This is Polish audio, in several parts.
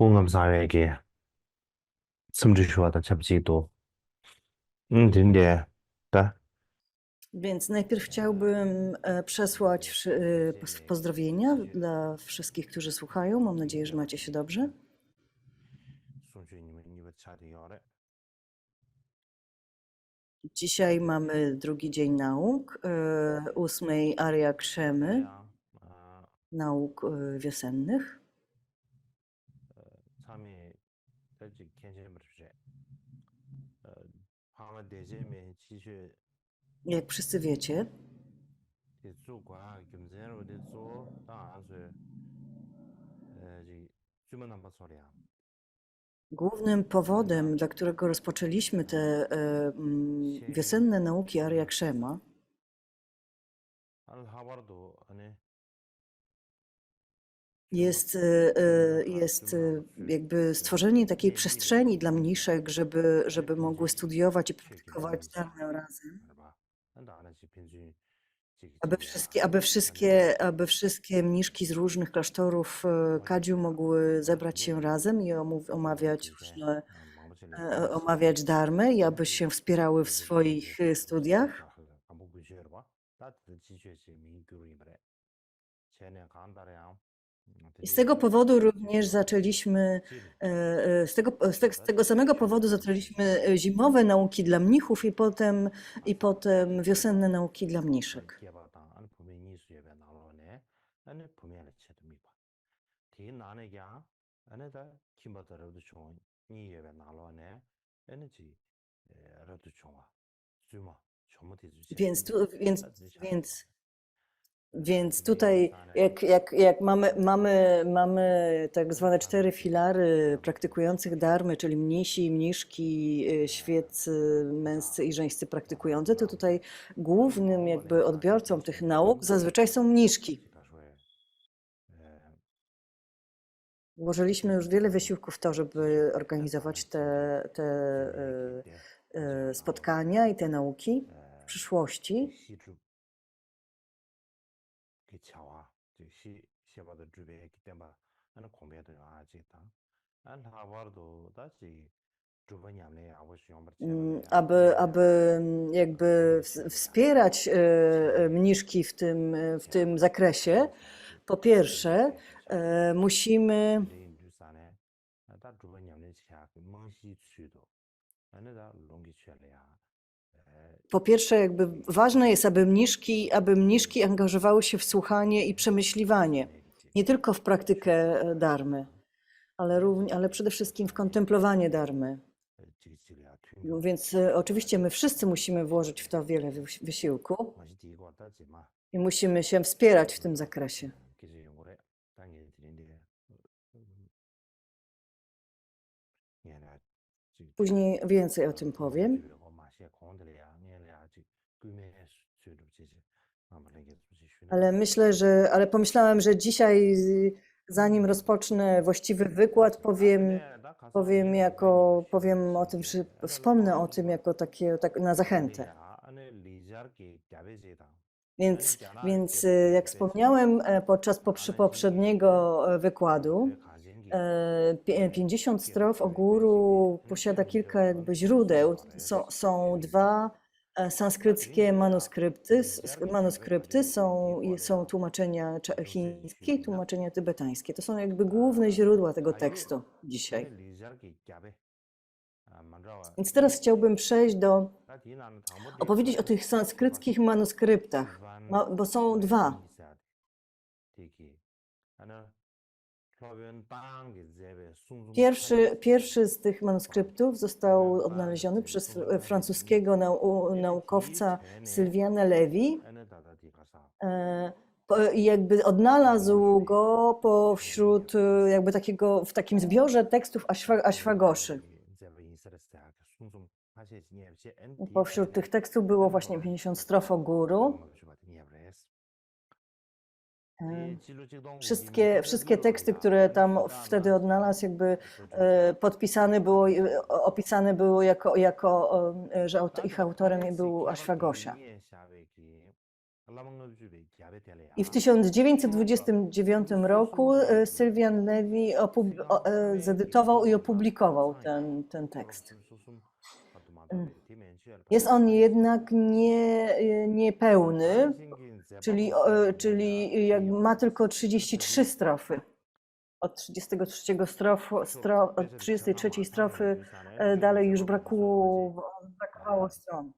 공감사회에게 숨주시하다 잡지도 딘데 다 Więc najpierw chciałbym przesłać pozdrowienia dla wszystkich, którzy słuchają. Mam nadzieję, że macie się dobrze. 송주님은 차례요래 Dzisiaj mamy drugi dzień nauk, 8 Aria Krzemy, nauk wiosennych. 참이 될지 괜찮으시죠? 밤에 대제면 지시 Jak wszyscy wiecie, 대주과 겸전으로 대주 다안수 주문 한번 소리야. głównym powodem, dla którego rozpoczęliśmy te wiosenne nauki Aria Krzema, 알 하바르도 아니 jest jakby stworzenie takiej przestrzeni dla mniszek, żeby mogły studiować i praktykować dharmę razem. Aby wszystkie mniszki z różnych klasztorów Kadziu mogły zebrać się razem i omawiać dharmę i aby się wspierały w swoich studiach. I z tego powodu również zaczęliśmy, z tego samego powodu zaczęliśmy zimowe nauki dla mnichów i potem wiosenne nauki dla mniszek. Więc tutaj, jak mamy tak zwane 4 filary praktykujących dharmy, czyli mnisi, mniszki, świeccy, męscy i żeńscy praktykujący, to tutaj głównym jakby odbiorcą tych nauk zazwyczaj są mniszki. Włożyliśmy już wiele wysiłków w to, żeby organizować te spotkania i te nauki w przyszłości. Aby jakby wspierać mniszki w tym zakresie, po pierwsze musimy jakby ważne jest, aby mniszki angażowały się w słuchanie i przemyśliwanie, nie tylko w praktykę dharmy, ale przede wszystkim w kontemplowanie dharmy. Więc oczywiście my wszyscy musimy włożyć w to wiele wysiłku i musimy się wspierać w tym zakresie. Później więcej o tym powiem. Ale pomyślałem, że dzisiaj, zanim rozpocznę właściwy wykład, wspomnę o tym jako na zachętę. Więc jak wspomniałem podczas poprzedniego wykładu, 50 strof o guru posiada kilka jakby źródeł. Są dwa sanskryckie manuskrypty, są tłumaczenia chińskie i tłumaczenia tybetańskie. To są jakby główne źródła tego tekstu dzisiaj. Więc teraz chciałbym opowiedzieć o tych sanskryckich manuskryptach, bo są dwa. Pierwszy z tych manuskryptów został odnaleziony przez francuskiego naukowca Sylwiana Levy i jakby odnalazł go w takim zbiorze tekstów Ashwagoszy. Pośród tych tekstów było właśnie 50 strof o guru. Wszystkie teksty, które tam wtedy odnalazł, jakby opisane było że ich autorem był Ashwagosha. I w 1929 roku Sylwian Levy zedytował i opublikował ten tekst. Jest on jednak niepełny, czyli ma tylko 33 strofy. Od 33 strofy dalej już brakowało stron.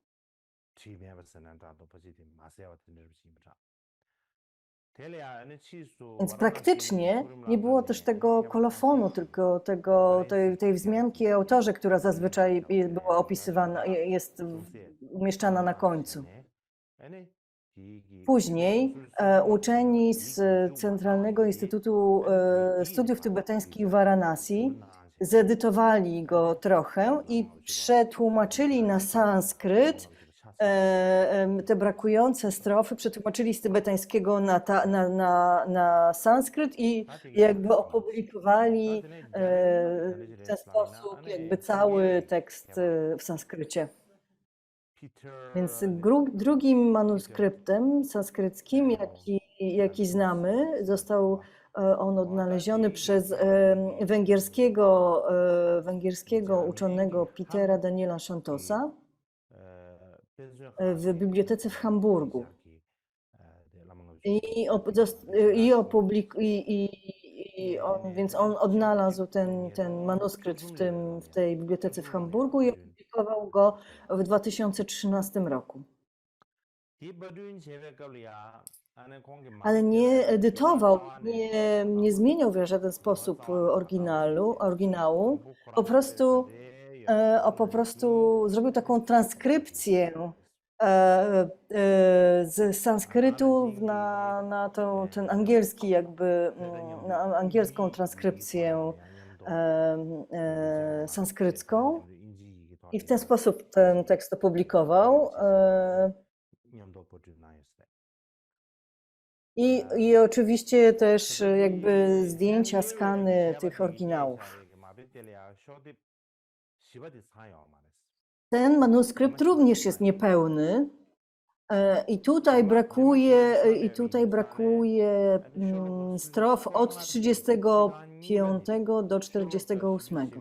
Więc praktycznie nie było też tego kolofonu, tylko tej wzmianki o autorze, która zazwyczaj była opisywana, jest umieszczana na końcu. Później uczeni z Centralnego Instytutu Studiów Tybetańskich w Varanasi zedytowali go trochę i przetłumaczyli na sanskryt te brakujące strofy, przetłumaczyli z tybetańskiego na sanskryt i jakby opublikowali w ten sposób jakby cały tekst w sanskrycie. Więc drugim manuskryptem sanskryckim, jaki znamy, został on odnaleziony przez węgierskiego uczonego Petera Daniela Santosa w bibliotece w Hamburgu. Więc on odnalazł ten manuskrypt w tej bibliotece w Hamburgu i opublikował go w 2013 roku. Ale nie edytował, nie zmieniał w żaden sposób oryginału. Po prostu zrobił taką transkrypcję z sanskrytu na ten angielski na angielską transkrypcję sanskrycką i w ten sposób ten tekst opublikował. I oczywiście też jakby zdjęcia, skany tych oryginałów. Ten manuskrypt również jest niepełny i tutaj brakuje strof od 35 do 48.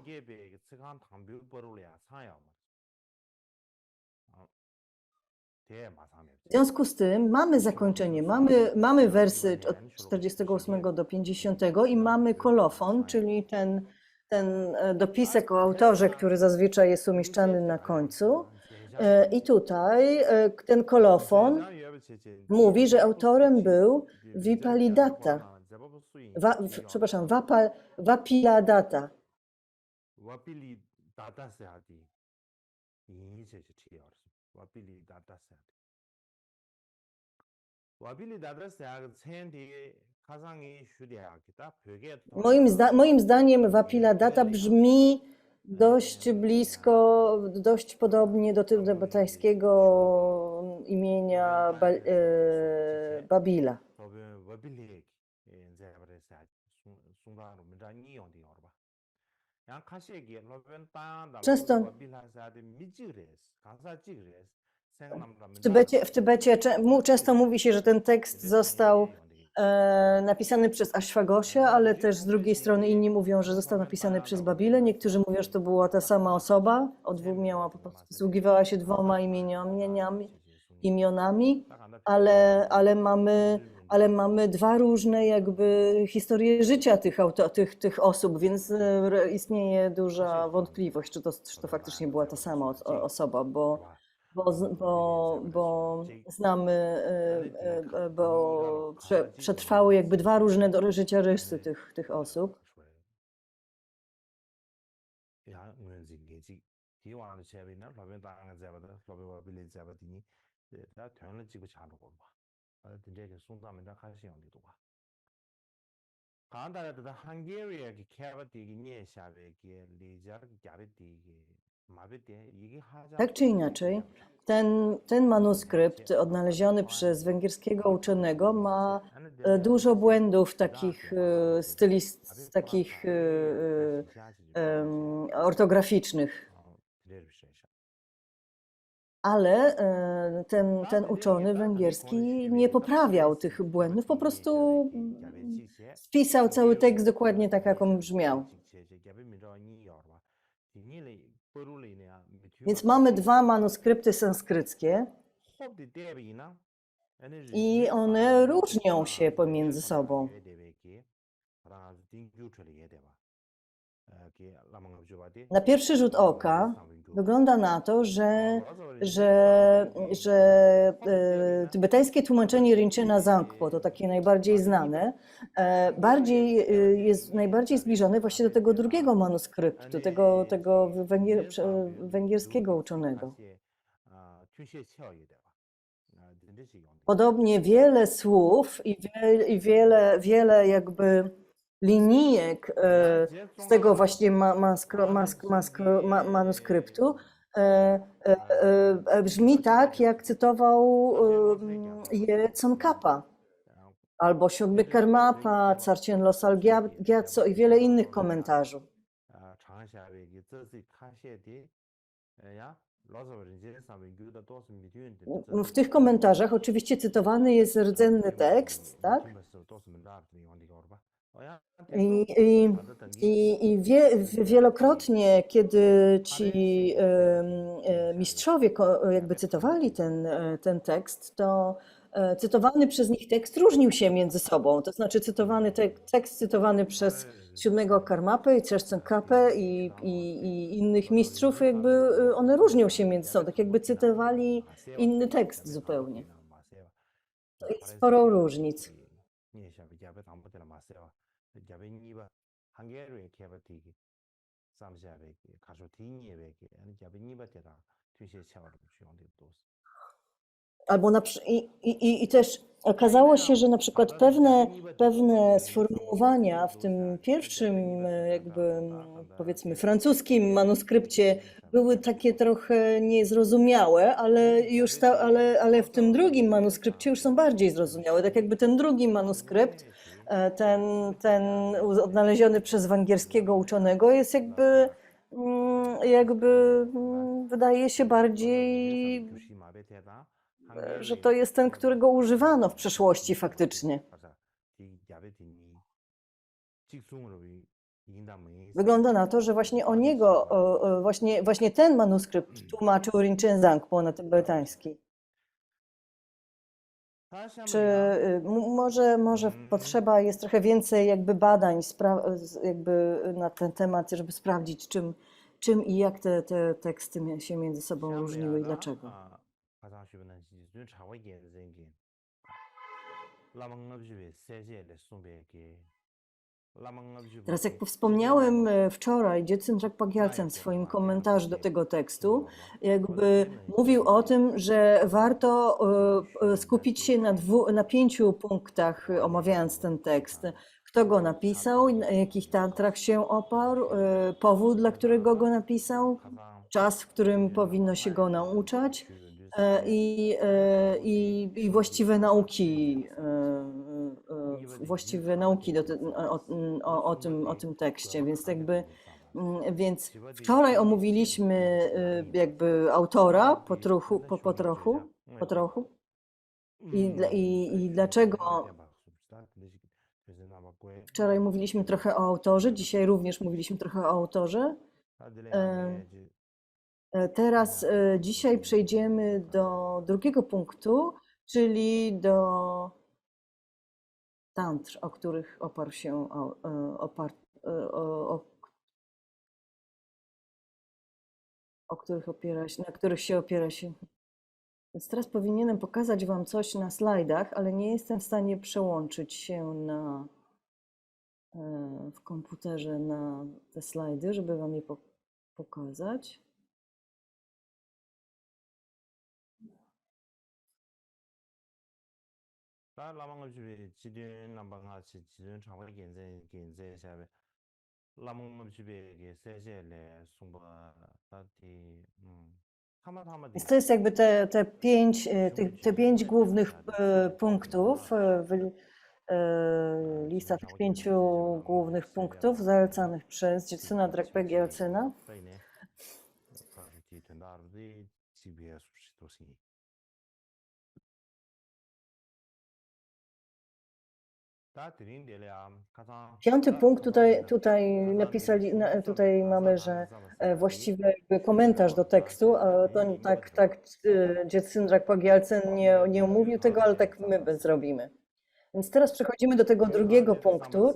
W związku z tym mamy zakończenie, mamy wersy od 48 do 50 i mamy kolofon, czyli ten dopisek o autorze, który zazwyczaj jest umieszczany na końcu. I tutaj ten kolofon mówi, że autorem był Vipalidatta. Vapiladatta. Moim zdaniem Vapiladatta brzmi dość blisko, dość podobnie do tybetańskiego imienia Babila. Często w Tybecie często mówi się, że ten tekst został napisany przez Ashwagosha, ale też z drugiej strony inni mówią, że został napisany przez Babilę. Niektórzy mówią, że to była ta sama osoba, posługiwała się dwoma imionami, ale mamy dwa różne jakby historie życia tych osób, więc istnieje duża wątpliwość, czy to faktycznie była ta sama osoba, bo znamy, bo przetrwały jakby dwa różne życiorysy tych osób. Tak czy inaczej, ten manuskrypt odnaleziony przez węgierskiego uczonego ma dużo błędów takich ortograficznych. ale ten uczony węgierski nie poprawiał tych błędów, po prostu spisał cały tekst dokładnie tak, jak on brzmiał. Więc mamy dwa manuskrypty sanskryckie i one różnią się pomiędzy sobą. Na pierwszy rzut oka wygląda na to, że tybetańskie tłumaczenie Rinpoche Zangpo, to takie najbardziej znane, jest najbardziej zbliżone właśnie do tego drugiego manuskryptu, tego węgierskiego uczonego. Podobnie wiele słów i wiele jakby linijek z tego właśnie manuskryptu brzmi tak, jak cytował je Tsongkhapa, albo siódmy Karmapa, Tsarchen Losal Gyatso i wiele innych komentarzy. W tych komentarzach oczywiście cytowany jest rdzenny tekst, tak? Wielokrotnie, kiedy ci mistrzowie jakby cytowali ten tekst, to cytowany przez nich tekst różnił się między sobą. To znaczy tekst cytowany przez siódmego Karmapę i Tsongkhapę i innych mistrzów, jakby one różnią się między sobą, tak jakby cytowali inny tekst zupełnie. To jest sporo różnic. Albo i też okazało się, że na przykład pewne sformułowania w tym pierwszym jakby powiedzmy francuskim manuskrypcie były takie trochę niezrozumiałe, ale w tym drugim manuskrypcie już są bardziej zrozumiałe. Tak jakby ten drugi manuskrypt, ten odnaleziony przez węgierskiego uczonego jest jakby wydaje się bardziej, że to jest ten, którego używano w przeszłości faktycznie. Wygląda na to, że właśnie o niego, właśnie ten manuskrypt tłumaczył Rinpoche Zangpo na tybetański. Czy może potrzeba jest trochę więcej jakby badań jakby na ten temat, żeby sprawdzić, czym i jak te teksty się między sobą różniły i dlaczego? Teraz jak wspomniałem wczoraj, Jetsun Trangpa Gyaltsen w swoim komentarzu do tego tekstu jakby mówił o tym, że warto skupić się na 5 punktach omawiając ten tekst. Kto go napisał, na jakich tantrach się oparł, powód, dla którego go napisał, czas, w którym powinno się go nauczać i właściwe nauki o tym tekście, więc wczoraj omówiliśmy jakby autora po trochu i dlaczego wczoraj mówiliśmy trochę o autorze, dzisiaj również mówiliśmy trochę o autorze. Teraz dzisiaj przejdziemy do drugiego punktu, czyli do tantr, o których oparł się na których się opiera się. Więc teraz powinienem pokazać Wam coś na slajdach, ale nie jestem w stanie przełączyć się w komputerze na te slajdy, żeby Wam je pokazać. Więc to jest jakby te pięć głównych punktów, lista tych 5 głównych punktów zalecanych przez Jetsuna Trangpa Gyaltsena. 도시. 다 드린데야 가장 Piąty punkt tutaj napisali, tutaj mamy, że właściwy jakby komentarz do tekstu, a to tak Dziecyndrak Pagielcen nie omówił tego, ale tak my zrobimy. Więc teraz przechodzimy do tego drugiego punktu,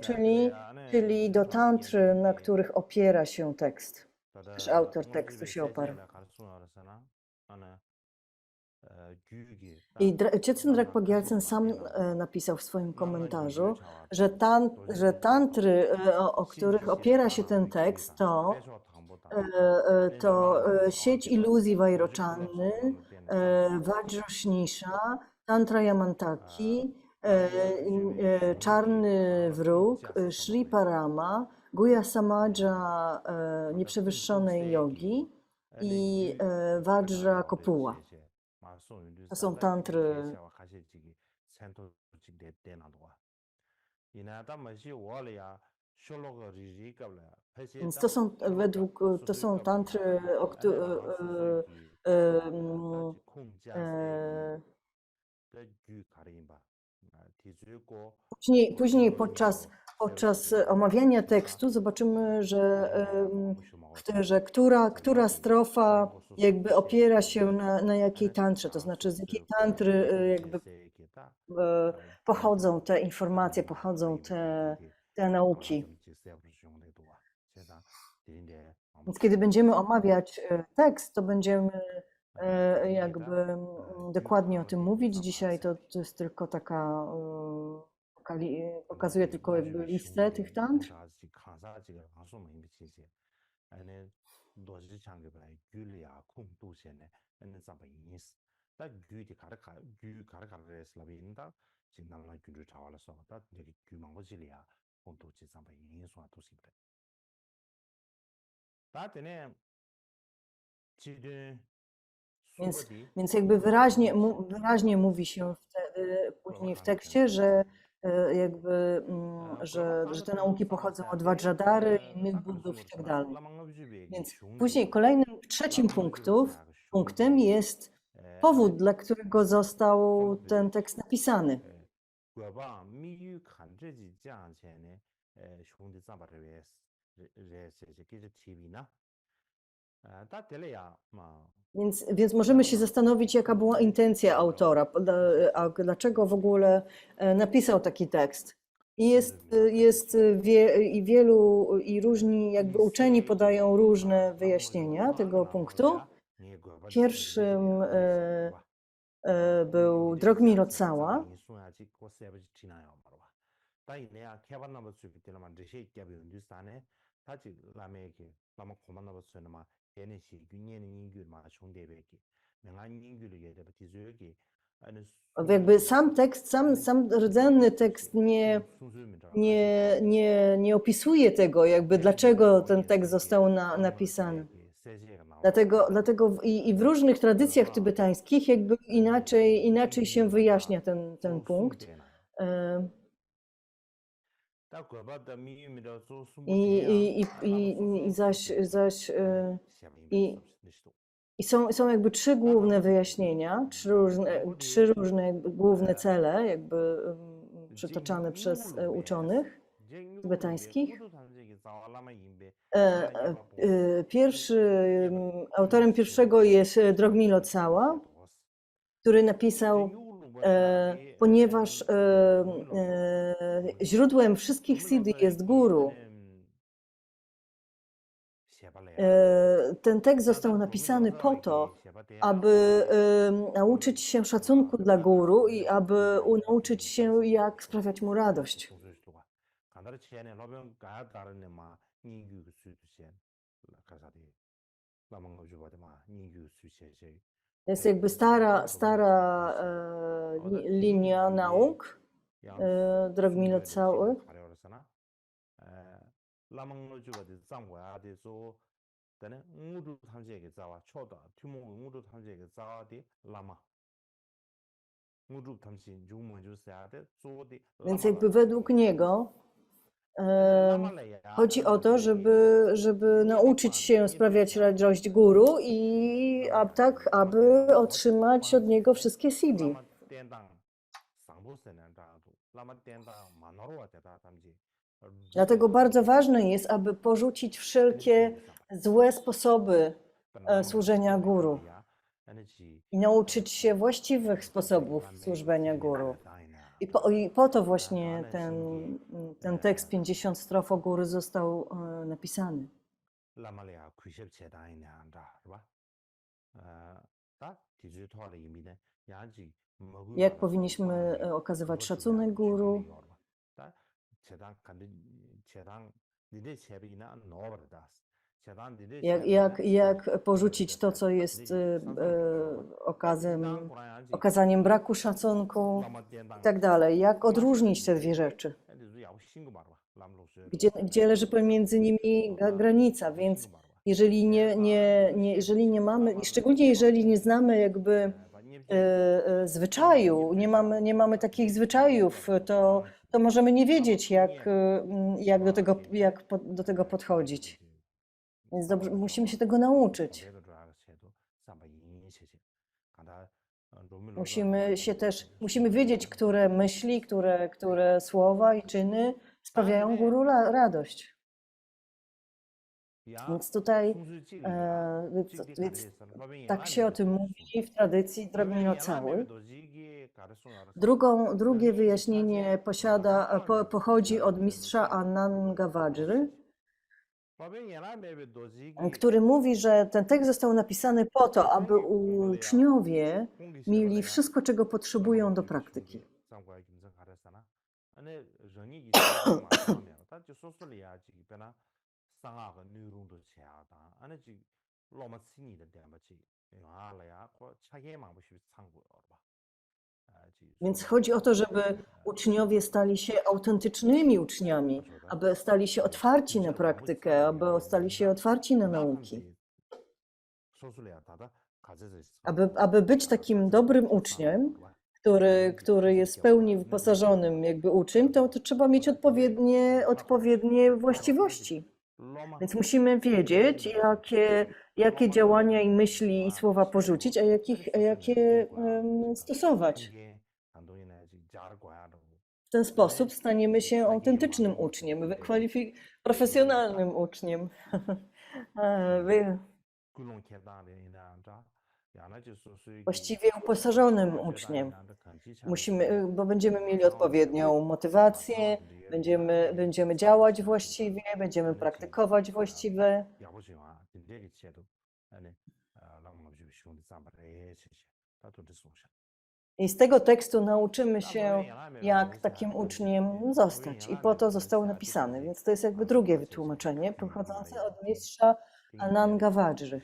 czyli do tantry, na których opiera się tekst. Też autor tekstu się oparł. I Dziecyndrak Pagielsen sam napisał w swoim komentarzu, że tantry, o których opiera się ten tekst, to sieć iluzji Vairoczanny, Vajrashnisha, Tantra Yamantaki, Czarny Wróg, Sri Parama, Guya Samaja nieprzewyższonej jogi i Vajra Kopuła. To są tantry. Więc to są tantry, później podczas omawiania tekstu zobaczymy, że która strofa jakby opiera się na jakiej tantrze, to znaczy z jakiej tantry jakby pochodzą te informacje, pochodzą te nauki. Więc kiedy będziemy omawiać tekst, to będziemy jakby dokładnie o tym mówić. Dzisiaj to jest tylko taka, pokazuje tylko jakby listę tych tantr. Więc jakby wyraźnie mówi się później w tekście, że jakby, że te nauki pochodzą od Vajradhary, innych Buddów i tak dalej. Więc później trzecim punktem jest powód, dla którego został ten tekst napisany. Więc możemy się zastanowić, jaka była intencja autora, dlaczego w ogóle napisał taki tekst. I różni jakby uczeni podają różne wyjaśnienia tego punktu. Pierwszym był Drogmi Cała. Jakby sam tekst, sam rdzenny tekst nie opisuje tego, jakby dlaczego ten tekst został napisany. Dlatego i w różnych tradycjach tybetańskich jakby inaczej się wyjaśnia ten punkt. I są jakby trzy główne wyjaśnienia, trzy różne jakby główne cele, jakby przytaczane przez uczonych tybetańskich. Autorem pierwszego jest Drogmi Cała, który napisał, ponieważ źródłem wszystkich siddhi jest guru. Ten tekst został napisany po to, aby nauczyć się szacunku dla guru i aby nauczyć się, jak sprawiać mu radość. Jest jakby stara linia nauk Drogmi Cały. Więc jakby według niego Chodzi o to, żeby nauczyć się sprawiać radość guru i tak, aby otrzymać od niego wszystkie CD. Dlatego bardzo ważne jest, aby porzucić wszelkie złe sposoby służenia guru i nauczyć się właściwych sposobów służenia guru. I po to właśnie ten tekst 50 strof o góry został napisany. Jak powinniśmy okazywać szacunek guru? Jak porzucić to, co jest okazaniem braku szacunku i tak dalej. Jak odróżnić te dwie rzeczy? Gdzie leży pomiędzy nimi granica? Więc jeżeli nie mamy, i szczególnie jeżeli nie znamy jakby zwyczaju, nie mamy takich zwyczajów, to możemy nie wiedzieć, jak do tego podchodzić. Więc musimy się tego nauczyć. Musimy wiedzieć, które myśli, które słowa i czyny sprawiają guru radość. Więc tutaj tak się o tym mówi w tradycji Drabinocały. Drugie wyjaśnienie pochodzi od mistrza Ananga Vajry, który mówi, że ten tekst został napisany po to, aby uczniowie mieli wszystko, czego potrzebują do praktyki. Więc chodzi o to, żeby uczniowie stali się autentycznymi uczniami, aby stali się otwarci na praktykę, aby stali się otwarci na nauki. Aby być takim dobrym uczniem, który jest w pełni wyposażonym jakby uczniem, to trzeba mieć odpowiednie właściwości. Więc musimy wiedzieć, jakie działania i myśli i słowa porzucić, a jakie stosować. W ten sposób staniemy się autentycznym uczniem, profesjonalnym uczniem. Właściwie uposażonym uczniem. Bo będziemy mieli odpowiednią motywację, będziemy działać właściwie, będziemy praktykować właściwie. I z tego tekstu nauczymy się, jak takim uczniem zostać. I po to został napisany. Więc to jest jakby drugie wytłumaczenie, pochodzące od mistrza Ananga Vajry.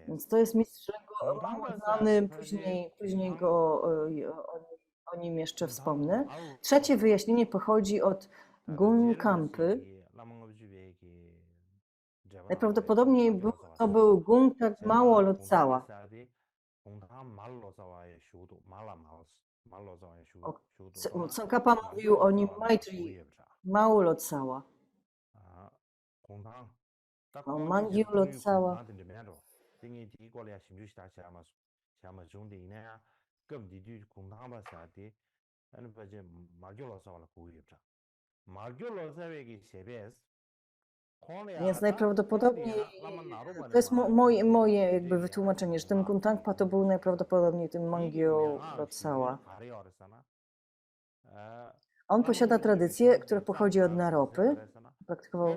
Więc to jest mistrz mało znany, później o nim jeszcze wspomnę. Trzecie wyjaśnienie pochodzi od Gunkampy. Najprawdopodobniej to był Guntak Mało Lotcała. Tsongkhapa mówił o nim Maitri Mało Lotcała. Mangyur Lotcała. Więc najprawdopodobniej, to jest moje jakby wytłumaczenie, że ten Guntakpa to był najprawdopodobniej ten Mangyur Lotcała. On posiada tradycję, która pochodzi od Naropy. Praktykował.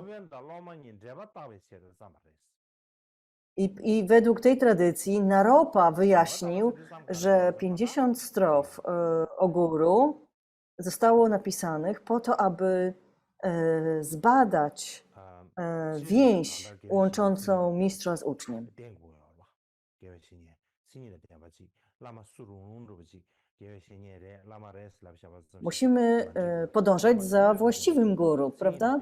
I według tej tradycji Naropa wyjaśnił, że 50 strof o guru zostało napisanych po to, aby zbadać więź łączącą mistrza z uczniem. Musimy podążać za właściwym guru, prawda?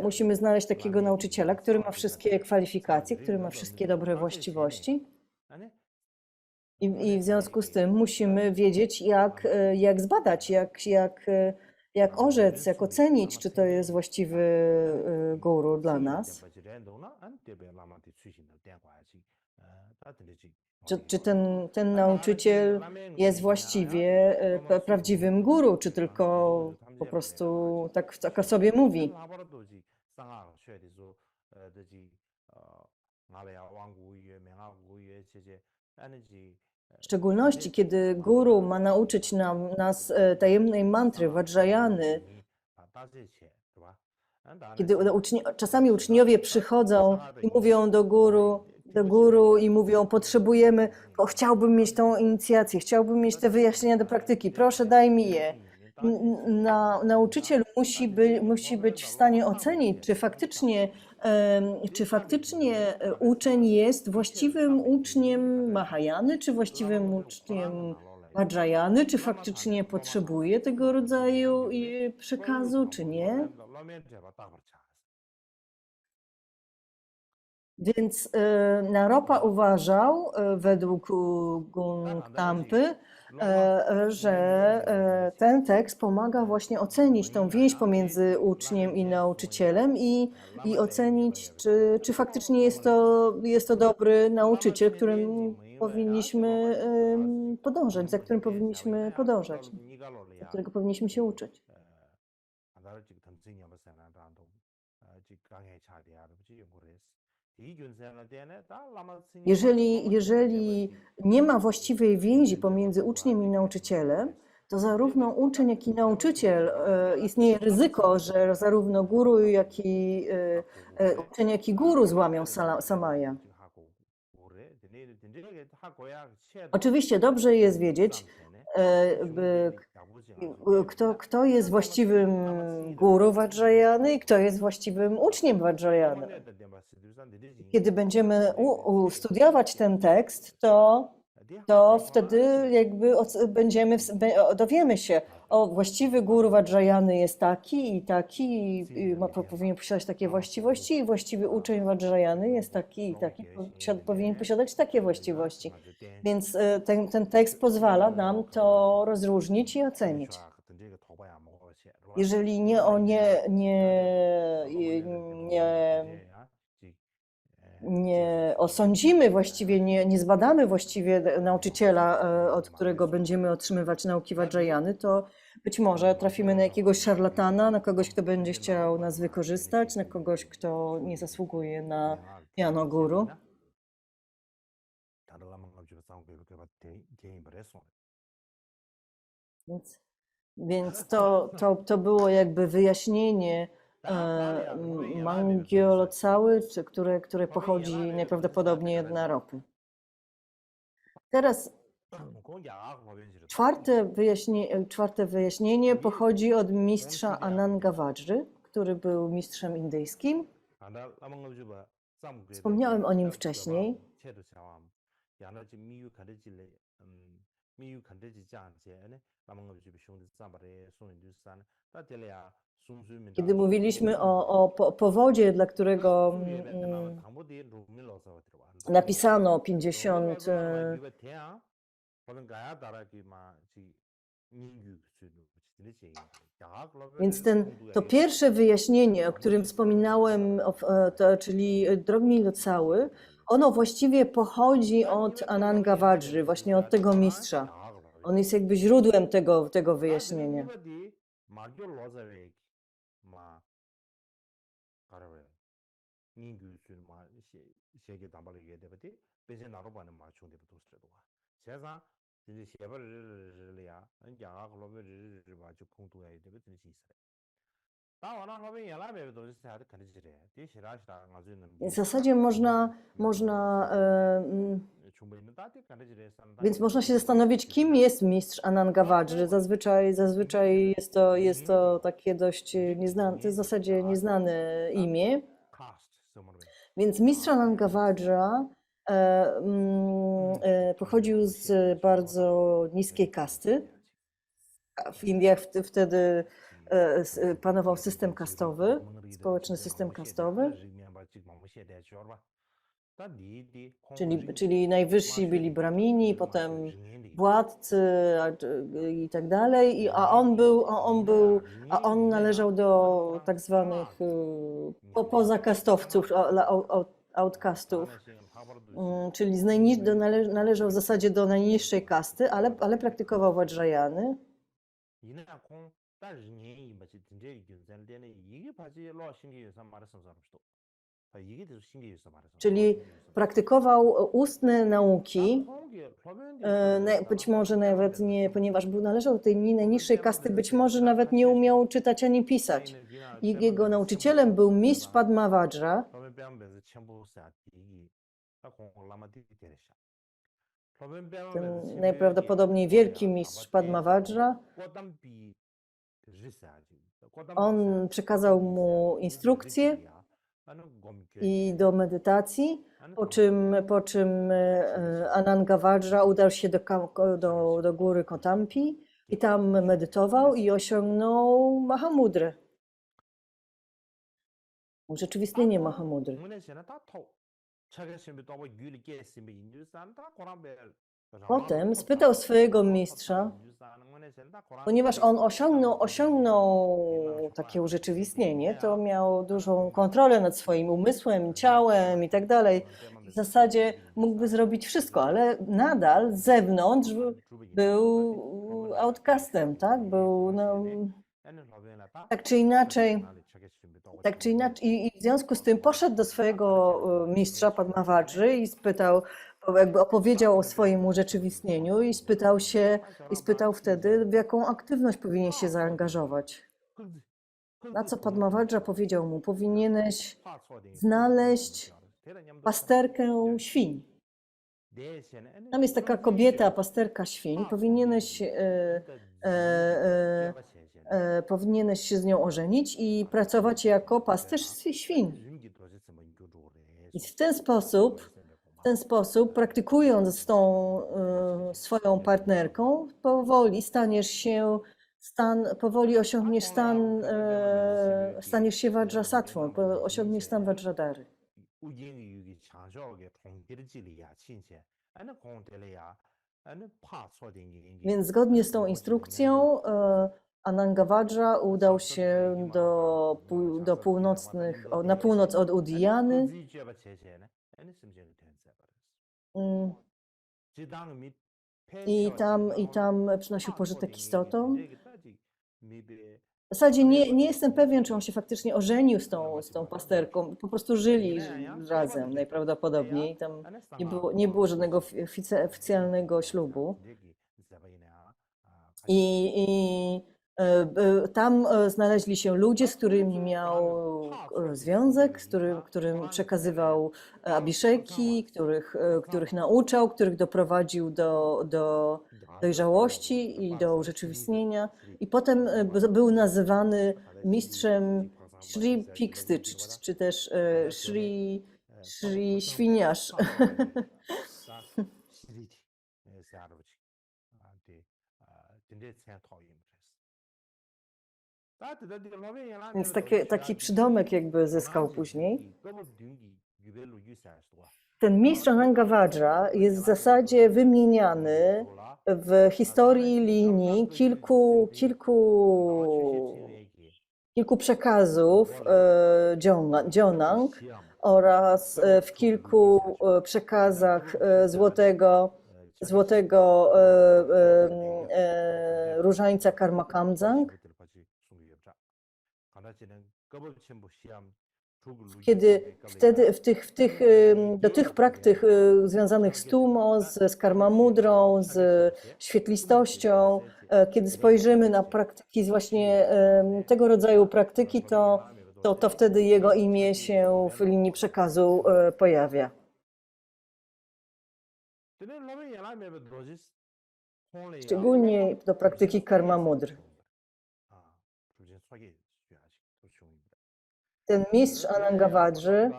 Musimy znaleźć takiego nauczyciela, który ma wszystkie kwalifikacje, który ma wszystkie dobre właściwości. I w związku z tym musimy wiedzieć, jak zbadać, jak orzec, jak ocenić, czy to jest właściwy guru dla nas. Czy ten nauczyciel jest właściwie prawdziwym guru, czy tylko po prostu tak o sobie mówi. W szczególności, kiedy guru ma nauczyć nas tajemnej mantry, vajrayany, kiedy czasami uczniowie przychodzą i mówią do guru i mówią, potrzebujemy, chciałbym mieć tą inicjację, chciałbym mieć te wyjaśnienia do praktyki, proszę daj mi je. Nauczyciel musi być w stanie ocenić, czy faktycznie uczeń jest właściwym uczniem Mahayany, czy właściwym uczniem Vajrayany, czy faktycznie potrzebuje tego rodzaju przekazu, czy nie. Więc Naropa uważał, według Guntampy, że ten tekst pomaga właśnie ocenić tą więź pomiędzy uczniem i nauczycielem i ocenić, czy faktycznie jest to dobry nauczyciel, którym powinniśmy podążać, za którym powinniśmy podążać, za którego powinniśmy się uczyć. Jeżeli nie ma właściwej więzi pomiędzy uczniem i nauczycielem, to zarówno uczeń, jak i nauczyciel, istnieje ryzyko, że zarówno guru, uczeń, jak i guru złamią samaja. Oczywiście dobrze jest wiedzieć, kto jest właściwym guru Vajrayany i kto jest właściwym uczniem Vajrayany. Kiedy będziemy studiować ten tekst, to wtedy jakby dowiemy się, właściwy guru Vajrayany jest taki i taki, i powinien posiadać takie właściwości, i właściwy uczeń Vajrayany jest taki i taki, powinien posiadać takie właściwości. Więc ten tekst pozwala nam to rozróżnić i ocenić. Jeżeli nie osądzimy właściwie, nie zbadamy właściwie nauczyciela, od którego będziemy otrzymywać nauki Vajrayany, to być może trafimy na jakiegoś szarlatana, na kogoś, kto będzie chciał nas wykorzystać, na kogoś, kto nie zasługuje na miano guru. Więc to było jakby wyjaśnienie Mangyolo cały, które pochodzi najprawdopodobniej od Naropy. Teraz czwarte wyjaśnienie pochodzi od mistrza Ananga Vajry, który był mistrzem indyjskim. Wspomniałem o nim wcześniej. Kiedy mówiliśmy o powodzie, dla którego napisano 50 Więc to pierwsze wyjaśnienie, o którym wspominałem, czyli Drogmi Locały, ono właściwie pochodzi od Ananga Vajry, właśnie od tego mistrza. On jest jakby źródłem tego wyjaśnienia. W zasadzie więc można się zastanowić, kim jest mistrz Ananga Vajry. Zazwyczaj jest to takie dość nieznane, to jest w zasadzie nieznane imię. Więc mistrz Ananga Vajra pochodził z bardzo niskiej kasty. W Indiach wtedy panował system kastowy, społeczny system kastowy. czyli najwyżsi byli bramini, potem władcy i tak dalej, a on należał do tak zwanych pozakastowców, outcastów, czyli należał w zasadzie do najniższej kasty, ale praktykował vajrayany. Czyli praktykował ustne nauki, być może nawet nie, ponieważ należał do tej najniższej kasty, być może nawet nie umiał czytać ani pisać. I jego nauczycielem był mistrz Padmavajra. Ten najprawdopodobniej wielki mistrz Padmavajra. On przekazał mu instrukcje i do medytacji, po czym Ananga Vajra udał się do góry Kotampi i tam medytował i osiągnął Mahamudrę. Urzeczywistnienie Mahamudry. Potem spytał swojego mistrza, ponieważ on osiągnął takie urzeczywistnienie, to miał dużą kontrolę nad swoim umysłem, ciałem i tak dalej. W zasadzie mógłby zrobić wszystko, ale nadal z zewnątrz był outcastem, tak? Był, tak czy inaczej, i w związku z tym poszedł do swojego mistrza Padmavajry i spytał, jakby opowiedział o swoim urzeczywistnieniu i spytał wtedy, w jaką aktywność powinien się zaangażować. Na co Padmavajra powiedział mu, powinieneś znaleźć pasterkę świń. Tam jest taka kobieta, pasterka świń, powinieneś się z nią ożenić i pracować jako pasterz świń. I w ten sposób, praktykując tą swoją partnerką, powoli osiągniesz staniesz się Vajrasattwą, osiągniesz stan Vajradhary. Więc zgodnie z tą instrukcją Ananga Vajra udał się na północ od Udiyany. I tam przynosił pożytek istotom. W zasadzie nie jestem pewien, czy on się faktycznie ożenił z tą pasterką. Po prostu żyli razem najprawdopodobniej. Tam nie było żadnego oficjalnego ślubu. Tam znaleźli się ludzie, z którymi miał związek, którym przekazywał abhiszeki, których nauczał, których doprowadził do dojrzałości i do urzeczywistnienia. I potem był nazywany mistrzem Sri Piksty, czy też Sri Świniarz. Więc taki przydomek jakby zyskał później. Ten mistrz Ananga Vajra jest w zasadzie wymieniany w historii linii kilku przekazów Jonang oraz w kilku przekazach złotego różańca Karma Kamdzang. Kiedy do tych praktyk związanych z tumo, z karmamudrą, z świetlistością, kiedy spojrzymy na praktyki właśnie tego rodzaju praktyki, to wtedy jego imię się w linii przekazu pojawia. Szczególnie do praktyki karmamudry. Ten mistrz Ananga Vajry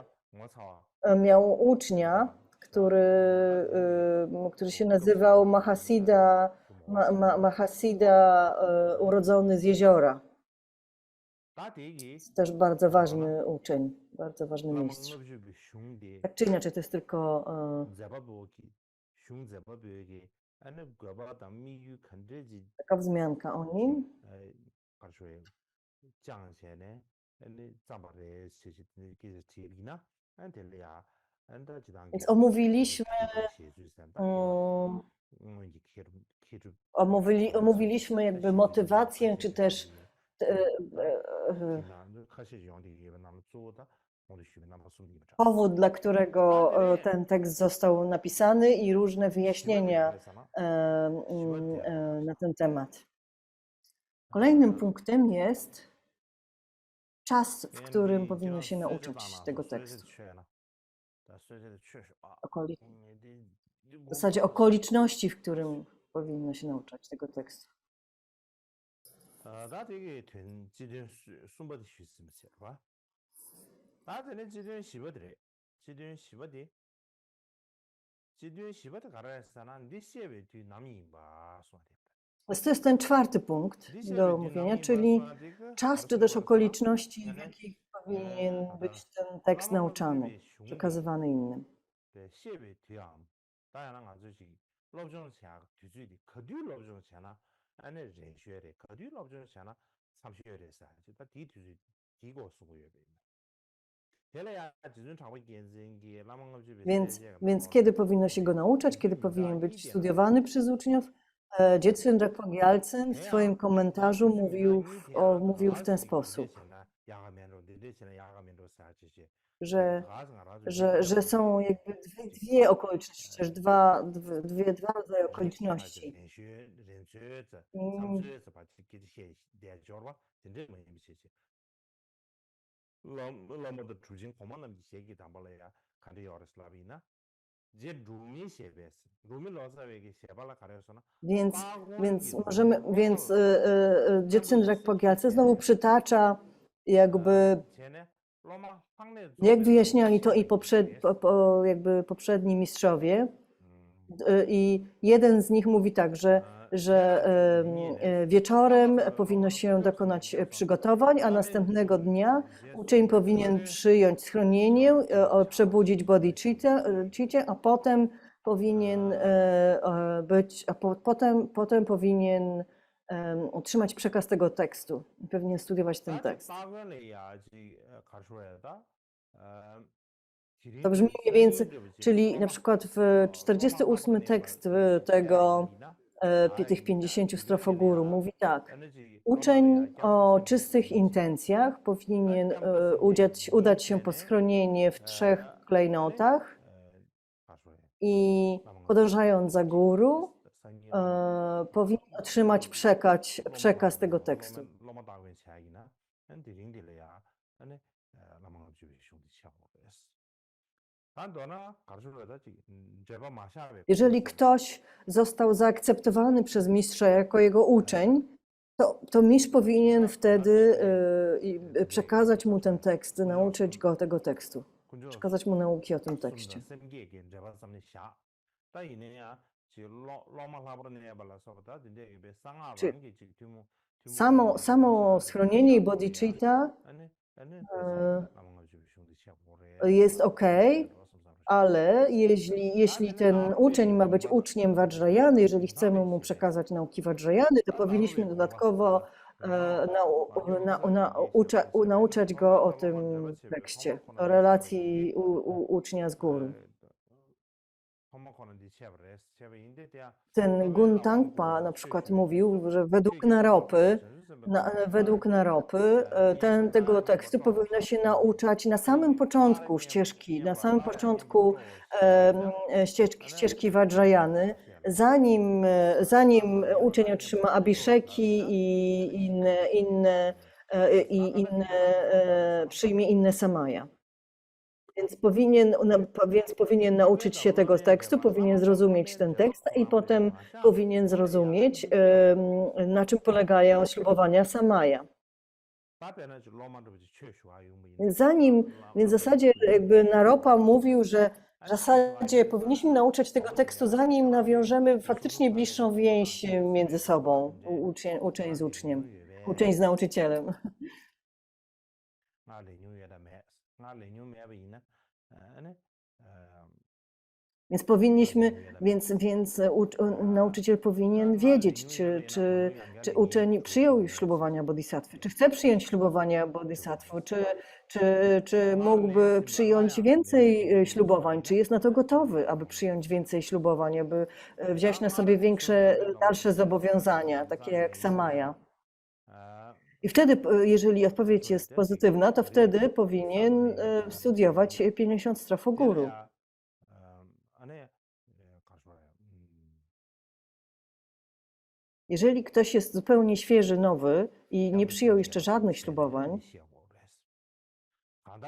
miał ucznia, który się nazywał Mahasiddha urodzony z jeziora. Jest też bardzo ważny uczeń, bardzo ważny lama mistrz. ngab jubi shung de Tak czy inaczej, to jest tylko zeba boki shung zeba bege ane gaba da mi yu kande ji taka wzmianka o nim. karshwe jang che ne ane zamba re che che ke che lina ante le ya anda jidang Więc ge omówiliśmy, che ju san da mm, ji kiru omówiliśmy jakby motywację, czy też powód, dla którego ten tekst został napisany i różne wyjaśnienia na ten temat. Kolejnym punktem jest czas, w którym powinno się nauczać tego tekstu. W zasadzie okoliczności, w którym powinno się nauczać tego tekstu. 나 되게 된 지든 숨바디 쉬스미세 봐. 나한테는 지든 시버드래. 지든 시버디. 지든 시버드 가라했잖아. 니시에베 뒤 남이 봐. 소아데. Więc to jest ten czwarty punkt do omówienia, czyli czas czy też okoliczności, w jakich powinien być ten tekst nauczany, przekazywany innym. 시에베 뒤암. 다양한 아저씨 럽존 샤 뒤주디 거디 럽존 샤나 안에 레슈에레 거디 럽존 샤나 30회에서 다 뒤뒤 뒤고 쓰고요. 델레야 지준 차고 겐진기 라망업지 Więc kiedy powinno się go nauczać, kiedy powinien być studiowany przez uczniów? Dziecko Pogialcen w swoim komentarzu mówił w ten sposób, że są jakby dwie okoliczności, też dwa rodzaje okoliczności. 러머드 주진 고만남 얘기 담발래야 간디 어르슬라비나 제 루미 셰베스 루미 로사웨게 셰발라 가려서나 więc Dziecko Pogialcen znowu przytacza jakby jak wyjaśniali to i jakby poprzedni mistrzowie. I jeden z nich mówi tak, że wieczorem powinno się dokonać przygotowań, a następnego dnia uczeń powinien przyjąć schronienie, przebudzić bodhicittę, a potem powinien potem powinien otrzymać przekaz tego tekstu. Powinien studiować ten tekst. To brzmi mniej więcej, czyli na przykład w 48 tekst tych 50 strof o guru mówi tak. Uczeń o czystych intencjach powinien udać się po schronienie w 3 klejnotach i podążając za guru powinien otrzymać przekaz tego tekstu. Jeżeli ktoś został zaakceptowany przez mistrza jako jego uczeń, to mistrz powinien wtedy przekazać mu ten tekst, nauczyć go tego tekstu, przekazać mu nauki o tym tekście. Samo schronienie i bodhicitta jest ok, ale jeśli ten uczeń ma być uczniem Vajrayany, jeżeli chcemy mu przekazać nauki Vajrayany, to powinniśmy dodatkowo nauczać go o tym tekście, o relacji ucznia z guru. Ten Gun Tangpa na przykład mówił, że według Naropy tego tekstu powinno się nauczać na samym początku ścieżki Vajrayany, zanim uczeń otrzyma abhiszeki i przyjmie inne samaja. Więc powinien nauczyć się tego tekstu, powinien zrozumieć ten tekst i potem powinien zrozumieć, na czym polegają ślubowania samaja. Więc w zasadzie jakby Naropa mówił, że w zasadzie powinniśmy nauczać tego tekstu, zanim nawiążemy faktycznie bliższą więź między sobą, uczeń z uczniem, uczeń z nauczycielem. Więc powinniśmy, nauczyciel powinien wiedzieć, czy uczeń przyjął już ślubowania bodhisattwy, czy chce przyjąć ślubowania bodhisattwy, czy mógłby przyjąć więcej ślubowań, czy jest na to gotowy, aby przyjąć więcej ślubowań, aby wziąć na sobie większe, dalsze zobowiązania, takie jak Samaya. I wtedy, jeżeli odpowiedź jest pozytywna, to wtedy powinien studiować 50 strof o guru. Jeżeli ktoś jest zupełnie świeży, nowy i nie przyjął jeszcze żadnych ślubowań,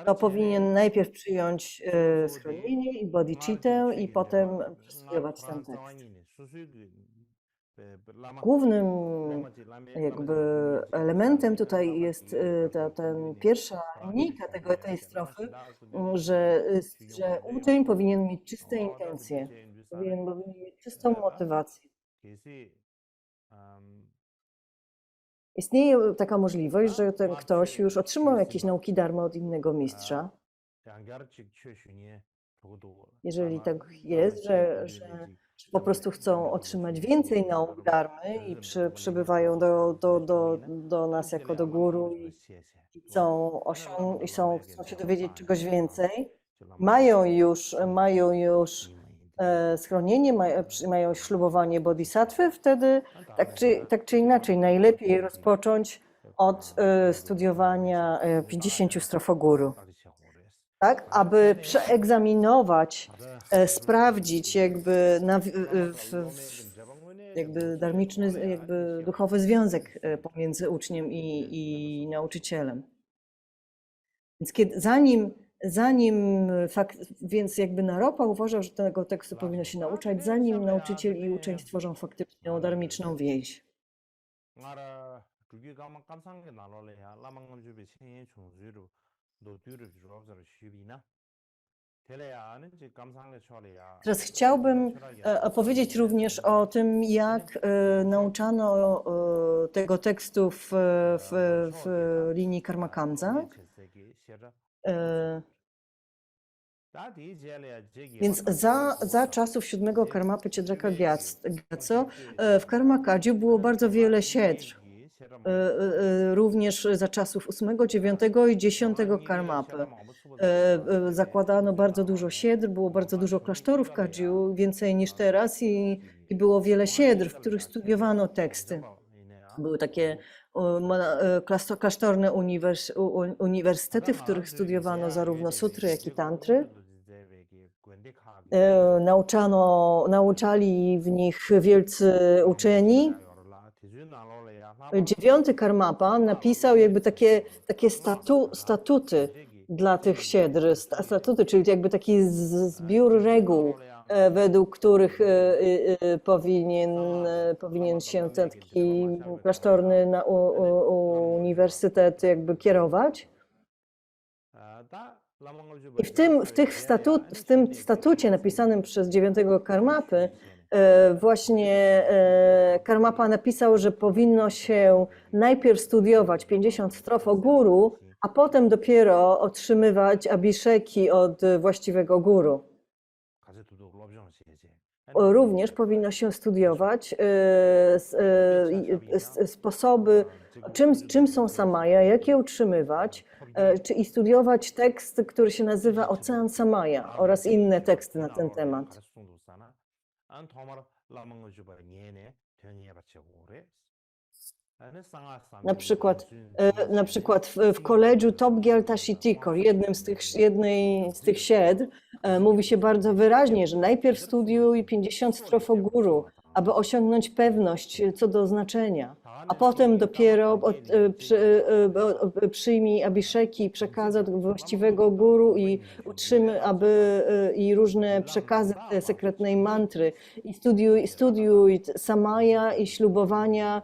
to powinien najpierw przyjąć schronienie i bodhicittę i potem studiować ten tekst. Głównym jakby elementem tutaj jest ta pierwsza linijka tej strofy, że uczeń powinien mieć czyste intencje, powinien mieć czystą motywację. Istnieje taka możliwość, że ten ktoś już otrzymał jakieś nauki dharma od innego mistrza. Jeżeli tak jest, że po prostu chcą otrzymać więcej nauk dharmy i przybywają do nas jako do guru i chcą się dowiedzieć czegoś więcej, mają już schronienie, mają ślubowanie bodhisattwy, wtedy tak czy inaczej najlepiej rozpocząć od studiowania 50 strof o guru. Tak, aby przeegzaminować, sprawdzić jakby dharmiczny, jakby duchowy związek pomiędzy uczniem i nauczycielem. Więc więc jakby Naropa uważał, że tego tekstu powinno się nauczać, zanim nauczyciel i uczeń stworzą faktyczną dharmiczną więź. Teraz chciałbym opowiedzieć również o tym, jak nauczano tego tekstu w linii Karma Kamsa. Więc za czasów 7 Karmapy Chidraka Gyatso w Karmakadziu było bardzo wiele siedr. Również za czasów 8, 9 i 10 Karmapy. Zakładano bardzo dużo siedr, było bardzo dużo klasztorów kadziu, więcej niż teraz i było wiele siedr, w których studiowano teksty. Były takie klasztorne uniwersytety, w których studiowano zarówno sutry, jak i tantry. Nauczali w nich wielcy uczeni. 9 Karmapa napisał jakby takie statuty dla tych siedr, czyli jakby taki zbiór reguł, według których powinien się ten taki klasztorny uniwersytet jakby kierować. I w tym statucie napisanym przez 9 Karmapy właśnie Karmapa napisał, że powinno się najpierw studiować 50 strof o guru, a potem dopiero otrzymywać abhiszeki od właściwego guru. Również powinno się studiować sposoby, czym są samaya, jak je utrzymywać, i studiować tekst, który się nazywa Ocean Samaya oraz inne teksty na ten temat. Na przykład w koledżu Topgyal Tashitikor, jednej z tych siedr, mówi się bardzo wyraźnie, że najpierw studiuj 50 strof o guru, aby osiągnąć pewność co do znaczenia, a potem dopiero przyjmij abhiszeki, przekazy od właściwego guru i i różne przekazy te sekretnej mantry i studiuj samaya i ślubowania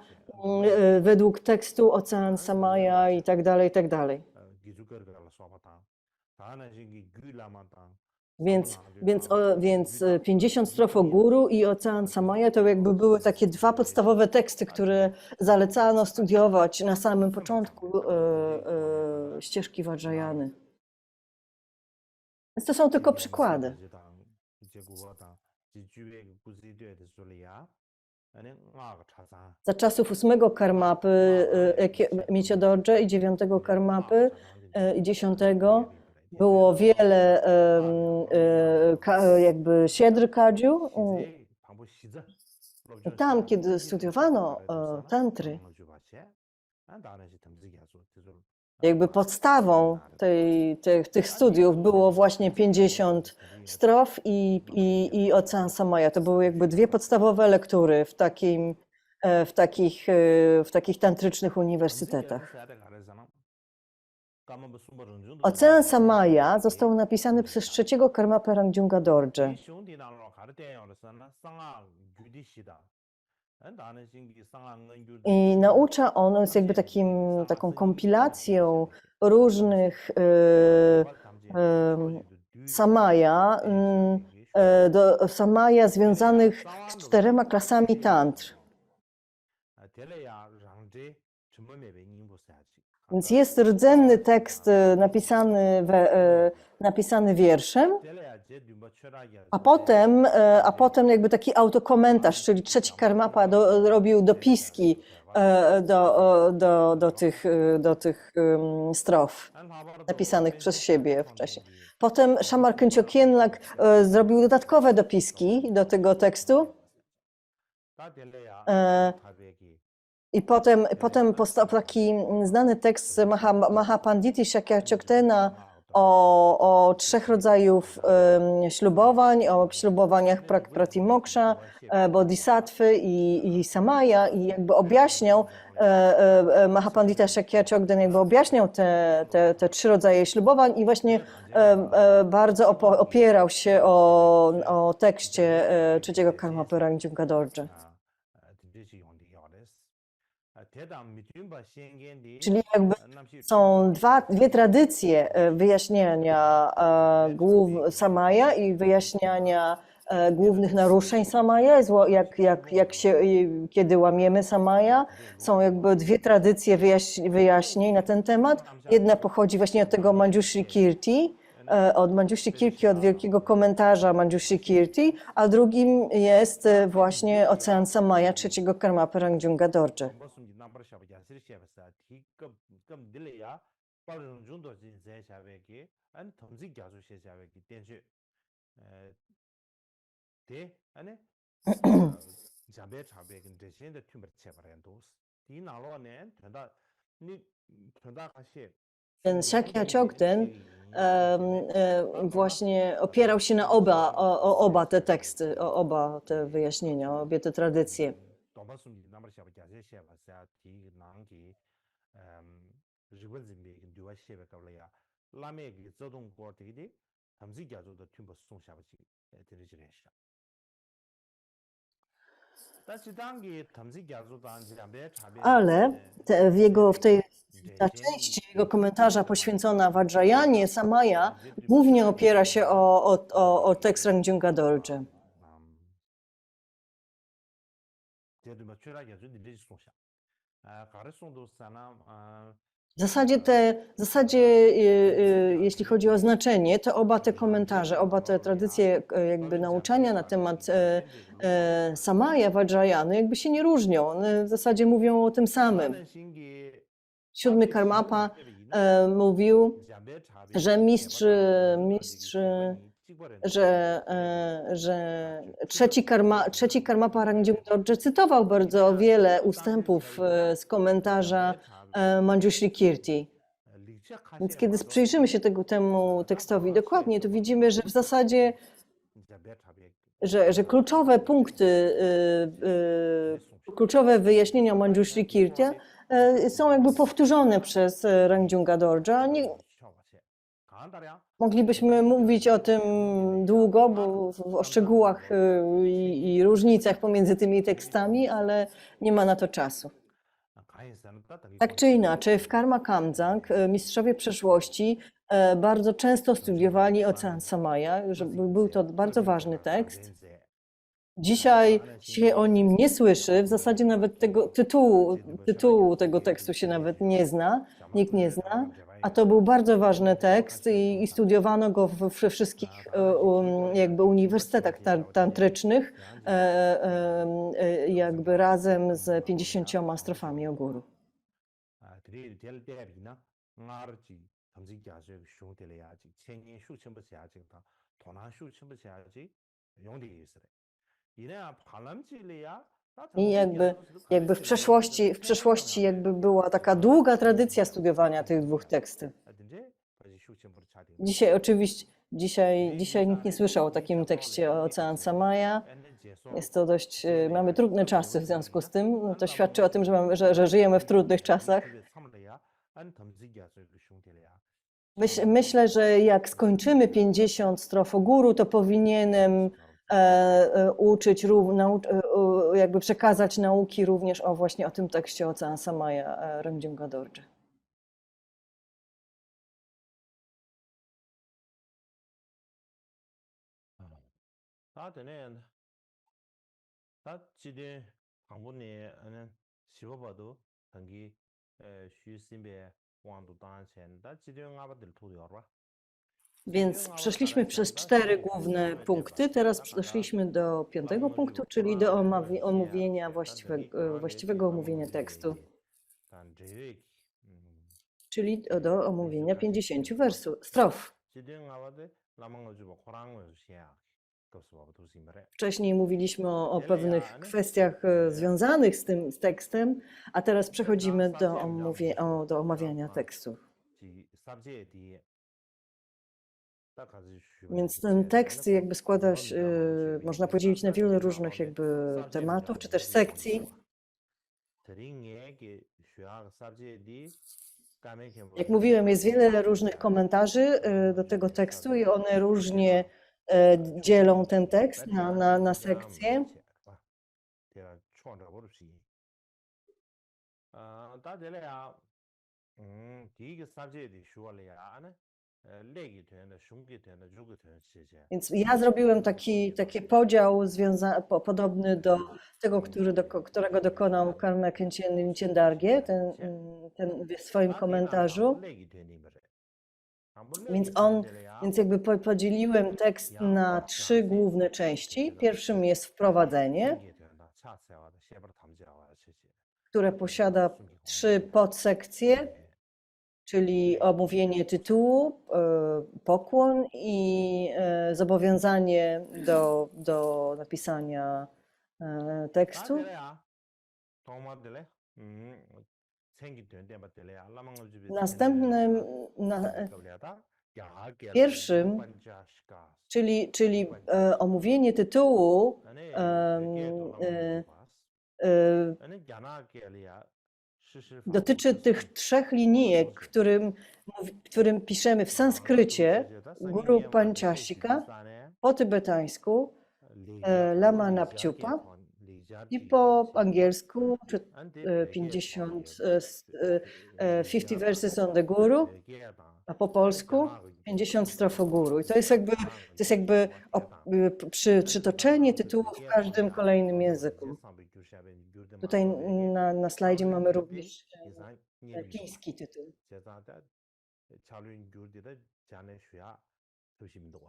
według tekstu Ocean Samaya i tak dalej, i tak dalej. Więc 50 strof o guru i Ocean Samaya to jakby były takie dwa podstawowe teksty, które zalecano studiować na samym początku ścieżki Vajrayany. Więc to są tylko przykłady. Za czasów 8 Karmapy Miccio Dorje i 9 Karmapy i 10 było wiele jakby siedr kadziu. I tam, kiedy studiowano tantry, jakby podstawą tych studiów było właśnie 50 strof i Ocean Samaya. To były jakby dwie podstawowe lektury w takich tantrycznych uniwersytetach. Ocean Samaya został napisany przez trzeciego Karmapę Rangjunga Dorje. I naucza on jest jakby taką kompilacją różnych samaya związanych z 4 klasami tantr. Więc jest rdzenny tekst napisany wierszem, a potem jakby taki autokomentarz, czyli trzeci Karmapa robił dopiski do tych strof napisanych przez siebie wcześniej. Potem Shamar Khyentse Khenlak zrobił dodatkowe dopiski do tego tekstu. I potem powstał taki znany tekst Mahapandity Shakyachyokdena o 3 rodzajów ślubowań, o ślubowaniach Pratimoksha, Bodhisattwy i Samaya, i jakby objaśniał, Mahapandita Shakyachyokden jakby objaśniał te 3 rodzaje ślubowań i właśnie bardzo opierał się o tekście trzeciego Karmapy Rangjunga Dorje. Czyli jakby są dwie tradycje wyjaśniania Samaya i wyjaśniania głównych naruszeń Samaya, kiedy łamiemy Samaya. Są jakby dwie tradycje wyjaśnień na ten temat. Jedna pochodzi właśnie od tego Manjushri Kirti, od wielkiego komentarza Manjushri Kirti, a drugim jest właśnie Ocean Samaya trzeciego Karmapy Rangjunga Dorje. Ten Shakyachyokden właśnie opierał się na oba te teksty, oba te wyjaśnienia, obie te tradycje. Ale ta część jego komentarza poświęcona Vajrayanie Samaya głównie opiera się o tekst Rangjunga Dorje. W zasadzie, jeśli chodzi o znaczenie, to oba te komentarze, oba te tradycje jakby nauczania na temat Samaya Vajrayany jakby się nie różnią. One w zasadzie mówią o tym samym. 7 Karmapa mówił, że że trzeci Karmapa Rangjunga Dorje cytował bardzo wiele ustępów z komentarza Manjushri Kirti. Więc kiedy przyjrzymy się temu tekstowi dokładnie, to widzimy, że w zasadzie że kluczowe punkty, kluczowe wyjaśnienia Manjushri Kirti są jakby powtórzone przez Rangjunga Dorje. Moglibyśmy mówić o tym długo, o szczegółach i różnicach pomiędzy tymi tekstami, ale nie ma na to czasu. Tak czy inaczej, w Karma Kamdzang mistrzowie przeszłości bardzo często studiowali Ocean Samaya, że był to bardzo ważny tekst. Dzisiaj się o nim nie słyszy, w zasadzie nawet tytułu tego tekstu się nawet nie zna, nikt nie zna, A to był bardzo ważny tekst i studiowano go we wszystkich jakby uniwersytetach tantrycznych, jakby razem z 50 strofami ogóru. I jakby w przeszłości jakby była taka długa tradycja studiowania tych dwóch tekstów. Dzisiaj oczywiście, dzisiaj nikt nie słyszał o takim tekście Ocean Samaya. Jest to dość, mamy trudne czasy w związku z tym. No to świadczy o tym, że żyjemy w trudnych czasach. Myślę, że jak skończymy 50 strof ogóru, to powinienem uczyć, jakby przekazać nauki również właśnie o tym tekście Ocean Samaya Ramjunga Dorje. Więc przeszliśmy przez 4 główne punkty, teraz przeszliśmy do 5. punktu, czyli do omówienia właściwego omówienia tekstu, czyli do omówienia 50 strof. Wcześniej mówiliśmy o pewnych kwestiach związanych z tekstem, a teraz przechodzimy do omawiania tekstu. Więc ten tekst jakby składa się, można podzielić na wiele różnych jakby tematów, czy też sekcji. Jak mówiłem, jest wiele różnych komentarzy do tego tekstu i one różnie dzielą ten tekst na sekcje. Więc ja zrobiłem taki podział podobny do tego, którego dokonał Karma Khenchen Dargye, ten w swoim komentarzu. Więc jakby podzieliłem tekst na 3 główne części. Pierwszym jest wprowadzenie, które posiada 3 podsekcje, czyli omówienie tytułu, pokłon i zobowiązanie do napisania tekstu. Następnym, pierwszym, czyli omówienie tytułu, dotyczy tych 3 linijek, w którym piszemy w sanskrycie Guru Panchashika, po tybetańsku Lama Napchupa i po angielsku 50 verses on the Guru, a po polsku 50 strof o Guru. I to jest jakby przytoczenie tytułu w każdym kolejnym języku. Tutaj na slajdzie mamy również chiński tytuł.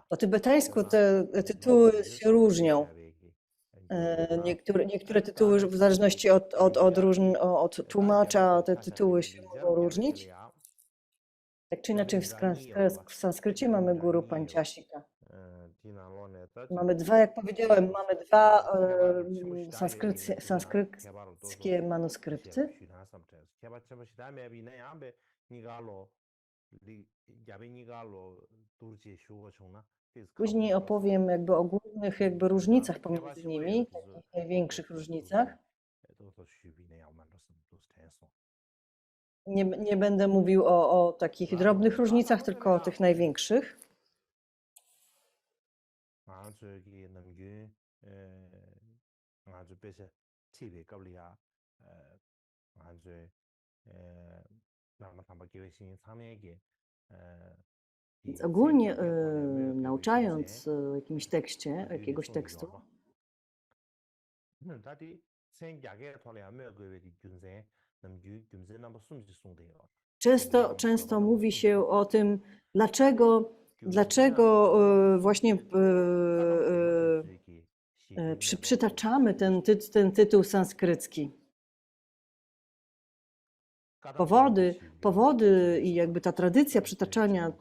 Po tybetańsku te tytuły się różnią. Niektóre tytuły, w zależności od tłumacza, te tytuły się mogą różnić. Tak czy inaczej w sanskrycie mamy Guru Panchashika. Mamy 2, jak powiedziałem, mamy 2 sanskryckie manuskrypty. Później opowiem jakby o głównych jakby różnicach pomiędzy nimi, takich największych różnicach. Nie będę mówił o takich drobnych różnicach, tylko o tych największych. Więc ogólnie nauczając jakimś tekście, jakiegoś tekstu, Często mówi się o tym, dlaczego właśnie przytaczamy ten tytuł sanskrycki. Powody i jakby ta tradycja przytaczania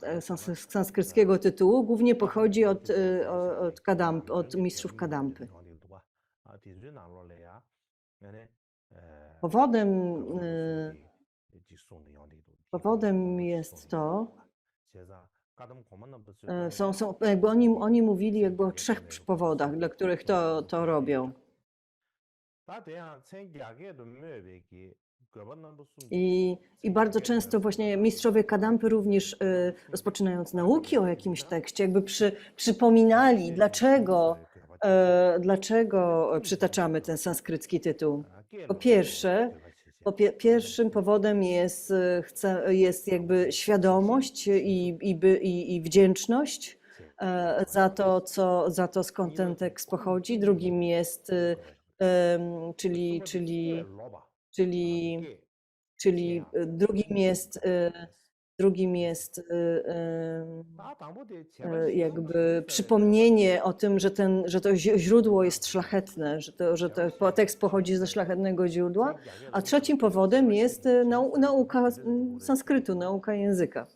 sanskryckiego tytułu głównie pochodzi od mistrzów Kadampy. Powodem jest to, jakby oni mówili jakby o 3 powodach, dla których to robią. I bardzo często właśnie mistrzowie Kadampy również rozpoczynając nauki o jakimś tekście, jakby przypominali, dlaczego przytaczamy ten sanskrycki tytuł. Po pierwsze, pierwszym powodem jest jakby świadomość i wdzięczność za to, skąd ten tekst pochodzi. Drugim jest, drugim jest jakby przypomnienie o tym, że to źródło jest szlachetne, że tekst pochodzi ze szlachetnego źródła, a trzecim powodem jest nauka sanskrytu, nauka języka.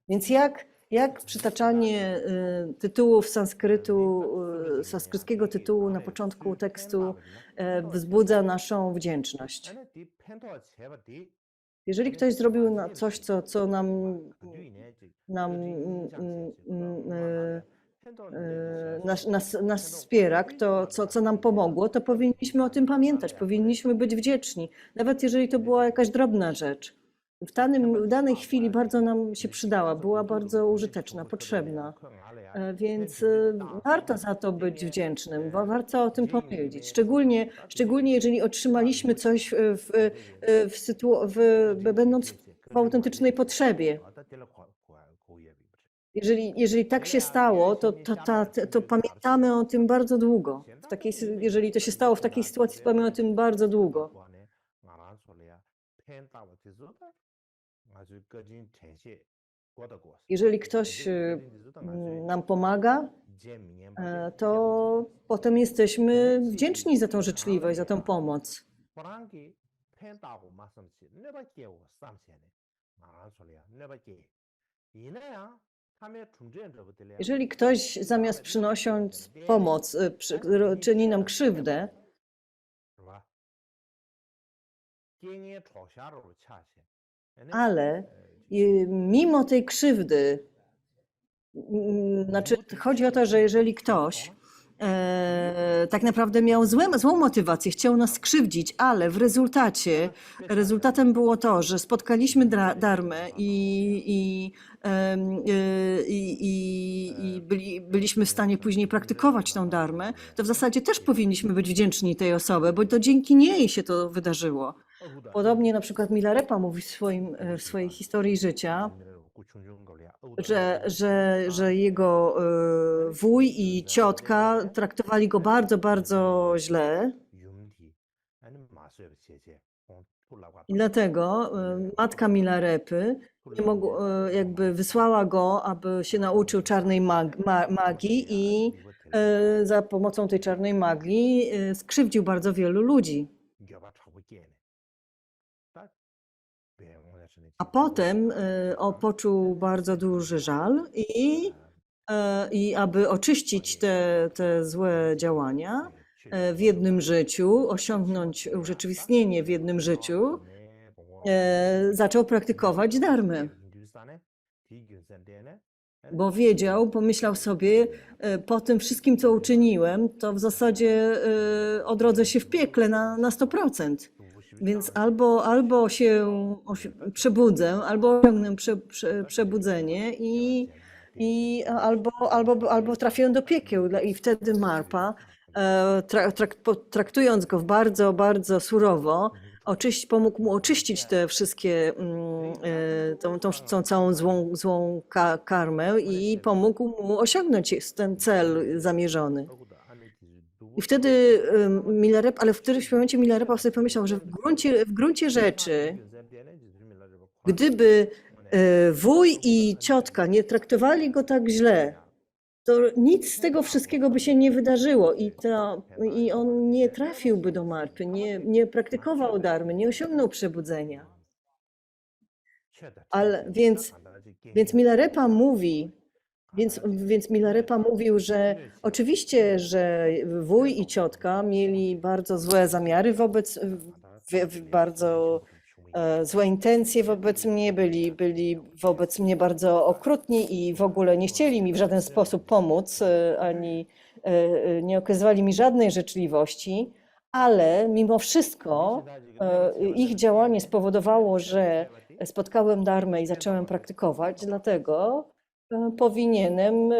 Więc jak przytaczanie tytułów sanskryckiego tytułu na początku tekstu wzbudza naszą wdzięczność? Jeżeli ktoś zrobił coś, co nas wspiera, co nam pomogło, to powinniśmy o tym pamiętać, powinniśmy być wdzięczni, nawet jeżeli to była jakaś drobna rzecz. W danej chwili bardzo nam się przydała, była bardzo użyteczna, potrzebna, więc warto za to być wdzięcznym, warto o tym powiedzieć, szczególnie jeżeli otrzymaliśmy coś będąc w autentycznej potrzebie. Jeżeli tak się stało, to pamiętamy o tym bardzo długo. Jeżeli to się stało w takiej sytuacji, to pamiętamy o tym bardzo długo. Jeżeli ktoś nam pomaga, to potem jesteśmy wdzięczni za tą życzliwość, za tą pomoc. Jeżeli ktoś zamiast przynosić pomoc, czyni nam krzywdę, ale mimo tej krzywdy, znaczy chodzi o to, że jeżeli ktoś tak naprawdę miał złą motywację, chciał nas skrzywdzić, ale rezultatem było to, że spotkaliśmy Dharmę i byliśmy w stanie później praktykować tą Dharmę, to w zasadzie też powinniśmy być wdzięczni tej osobie, bo to dzięki niej się to wydarzyło. Podobnie na przykład Milarepa mówi w swojej historii życia, że jego wuj i ciotka traktowali go bardzo, bardzo źle. I dlatego matka Milarepy jakby wysłała go, aby się nauczył czarnej magii i za pomocą tej czarnej magii skrzywdził bardzo wielu ludzi. A potem poczuł bardzo duży żal i aby oczyścić te złe działania w jednym życiu, osiągnąć urzeczywistnienie w jednym życiu, zaczął praktykować dharmę. Bo pomyślał sobie, po tym wszystkim, co uczyniłem, to w zasadzie odrodzę się w piekle na 100%. Więc albo się przebudzę, albo osiągnę przebudzenie albo trafię do piekieł. I wtedy Marpa, traktując go bardzo, bardzo surowo, pomógł mu oczyścić te wszystkie, tą całą złą karmę i pomógł mu osiągnąć ten cel zamierzony. I wtedy Milarepa, ale w którymś momencie Milarepa sobie pomyślał, że w gruncie rzeczy, gdyby wuj i ciotka nie traktowali go tak źle, to nic z tego wszystkiego by się nie wydarzyło i on nie trafiłby do Marpy, nie praktykował dharmy, nie osiągnął przebudzenia. Ale więc Milarepa mówi, więc Milarepa mówił, że oczywiście, że wuj i ciotka mieli bardzo złe zamiary bardzo złe intencje wobec mnie, byli wobec mnie bardzo okrutni i w ogóle nie chcieli mi w żaden sposób pomóc, ani nie okazywali mi żadnej życzliwości, ale mimo wszystko ich działanie spowodowało, że spotkałem dharmę i zacząłem praktykować, dlatego powinienem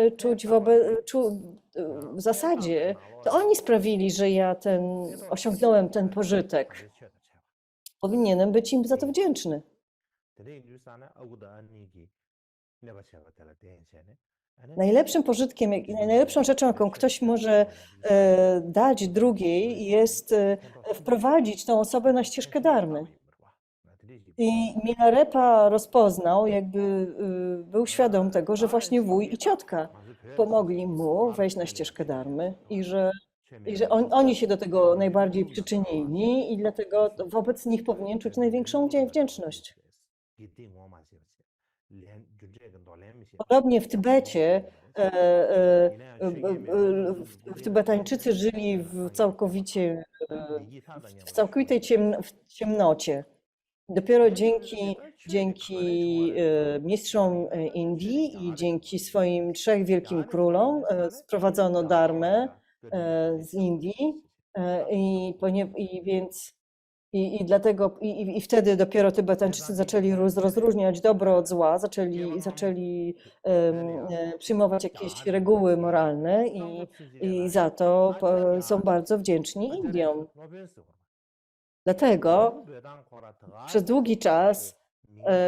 w zasadzie to oni sprawili, że ja osiągnąłem ten pożytek. Powinienem być im za to wdzięczny. Najlepszym pożytkiem, najlepszą rzeczą, jaką ktoś może dać drugiej, jest wprowadzić tą osobę na ścieżkę dharmy. I Milarepa rozpoznał, jakby był świadom tego, że właśnie wuj i ciotka pomogli mu wejść na ścieżkę dharmy i że oni się do tego najbardziej przyczynili i dlatego wobec nich powinien czuć największą wdzięczność. Podobnie w Tybecie Tybetańczycy żyli w całkowitej ciemnocie. Dopiero dzięki mistrzom Indii i dzięki swoim 3 wielkim królom sprowadzono dharmę z Indii i wtedy dopiero Tybetańczycy zaczęli rozróżniać dobro od zła, zaczęli przyjmować jakieś reguły moralne i za to są bardzo wdzięczni Indiom. Dlatego przez długi czas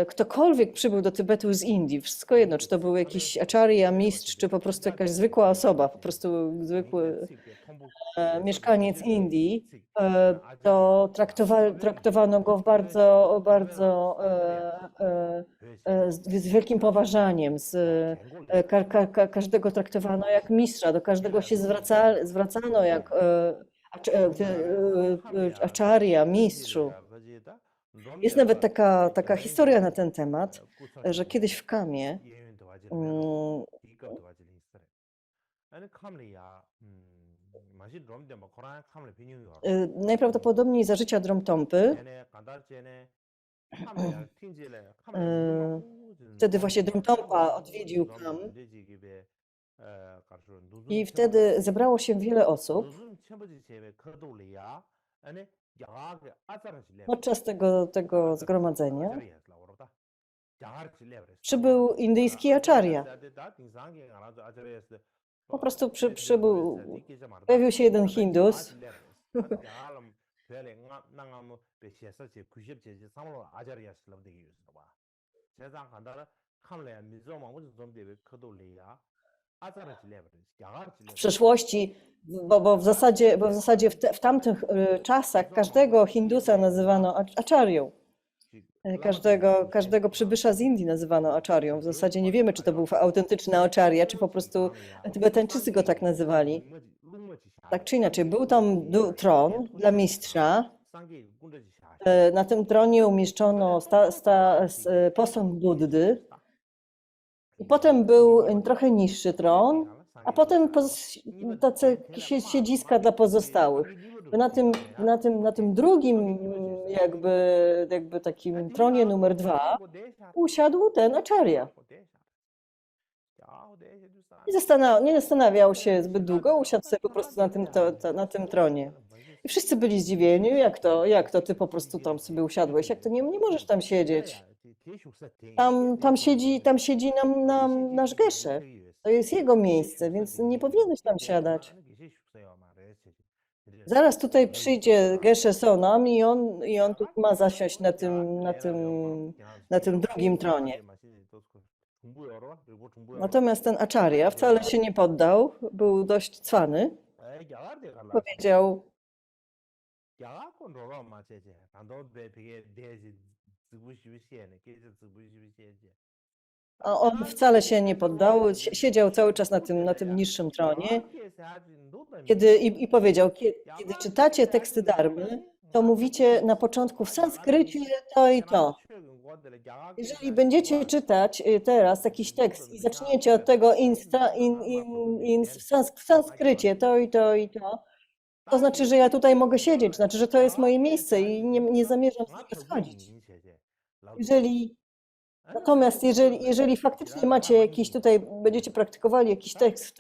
ktokolwiek przybył do Tybetu z Indii, wszystko jedno, czy to był jakiś acharya, mistrz, czy po prostu jakaś zwykła osoba, po prostu zwykły mieszkaniec Indii, to traktowano go bardzo z wielkim poważaniem. Każdego traktowano jak mistrza, do każdego się zwracano jak acharya, mistrzu. Jest nawet taka historia na ten temat, że kiedyś w Kamie najprawdopodobniej za życia Dromtompy wtedy właśnie Dromtompa odwiedził Kam i wtedy zebrało się wiele osób podczas tego zgromadzenia. Przybył indyjski acharya. Po prostu pojawił się jeden Hindus. W przeszłości, bo w zasadzie w tamtych czasach każdego Hindusa nazywano acharyą. Każdego przybysza z Indii nazywano acharyą. W zasadzie nie wiemy, czy to był autentyczny acharya, czy po prostu Tybetańczycy go tak nazywali. Tak czy inaczej, był tam tron dla mistrza. Na tym tronie umieszczono posąg Buddy. I potem był trochę niższy tron, a potem tacy siedziska dla pozostałych. Na tym drugim jakby takim tronie numer 2 usiadł ten acharya. Nie zastanawiał się zbyt długo, usiadł sobie po prostu na tym tronie. I wszyscy byli zdziwieni, jak to ty po prostu tam sobie usiadłeś, jak to nie możesz tam siedzieć. Tam siedzi nasz Geshe. To jest jego miejsce, więc nie powinieneś tam siadać. Zaraz tutaj przyjdzie Geshe Sonam i on tu ma zasiąść na tym drugim tronie. Natomiast ten acharya wcale się nie poddał, był dość cwany powiedział, a on wcale się nie poddał, siedział cały czas na tym niższym tronie. I powiedział, kiedy czytacie teksty Dharmy, to mówicie na początku w sanskrycie to i to. Jeżeli będziecie czytać teraz jakiś tekst i zaczniecie od tego w sanskrycie to i to i to znaczy, że ja tutaj mogę siedzieć, znaczy, że to jest moje miejsce i nie zamierzam z niego schodzić. Natomiast jeżeli faktycznie macie jakiś tutaj, będziecie praktykowali jakiś tekst,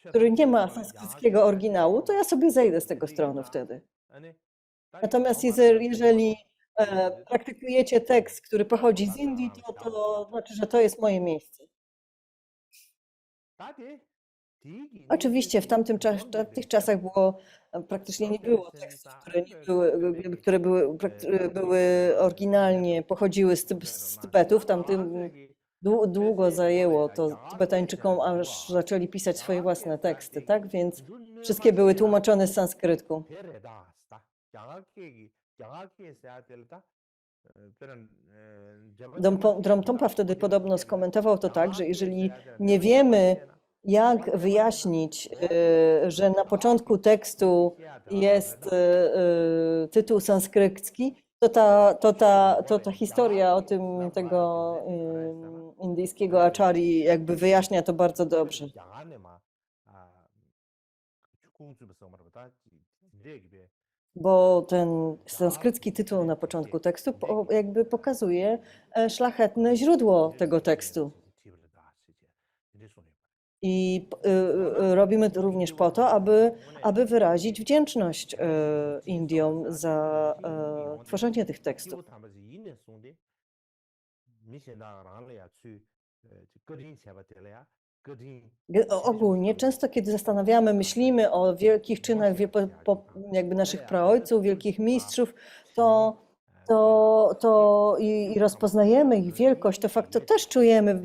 który nie ma sanskryckiego oryginału, to ja sobie zejdę z tego stronu wtedy. Natomiast jeżeli praktykujecie tekst, który pochodzi z Indii, to znaczy, że to jest moje miejsce. Oczywiście w tych czasach praktycznie nie było tekstów, które były oryginalnie, pochodziły z Tybetu. Długo zajęło to Tybetańczykom, aż zaczęli pisać swoje własne teksty, tak? Więc wszystkie były tłumaczone z sanskrytku. Dromtonpa wtedy podobno skomentował to tak, że jeżeli nie wiemy, jak wyjaśnić, że na początku tekstu jest tytuł sanskrycki, to ta historia o tego indyjskiego aczari jakby wyjaśnia to bardzo dobrze. Bo ten sanskrycki tytuł na początku tekstu jakby pokazuje szlachetne źródło tego tekstu. I robimy to również po to, aby wyrazić wdzięczność Indiom za tworzenie tych tekstów. Ogólnie, często kiedy myślimy o wielkich czynach jakby naszych praojców, wielkich mistrzów, i rozpoznajemy ich wielkość, to też czujemy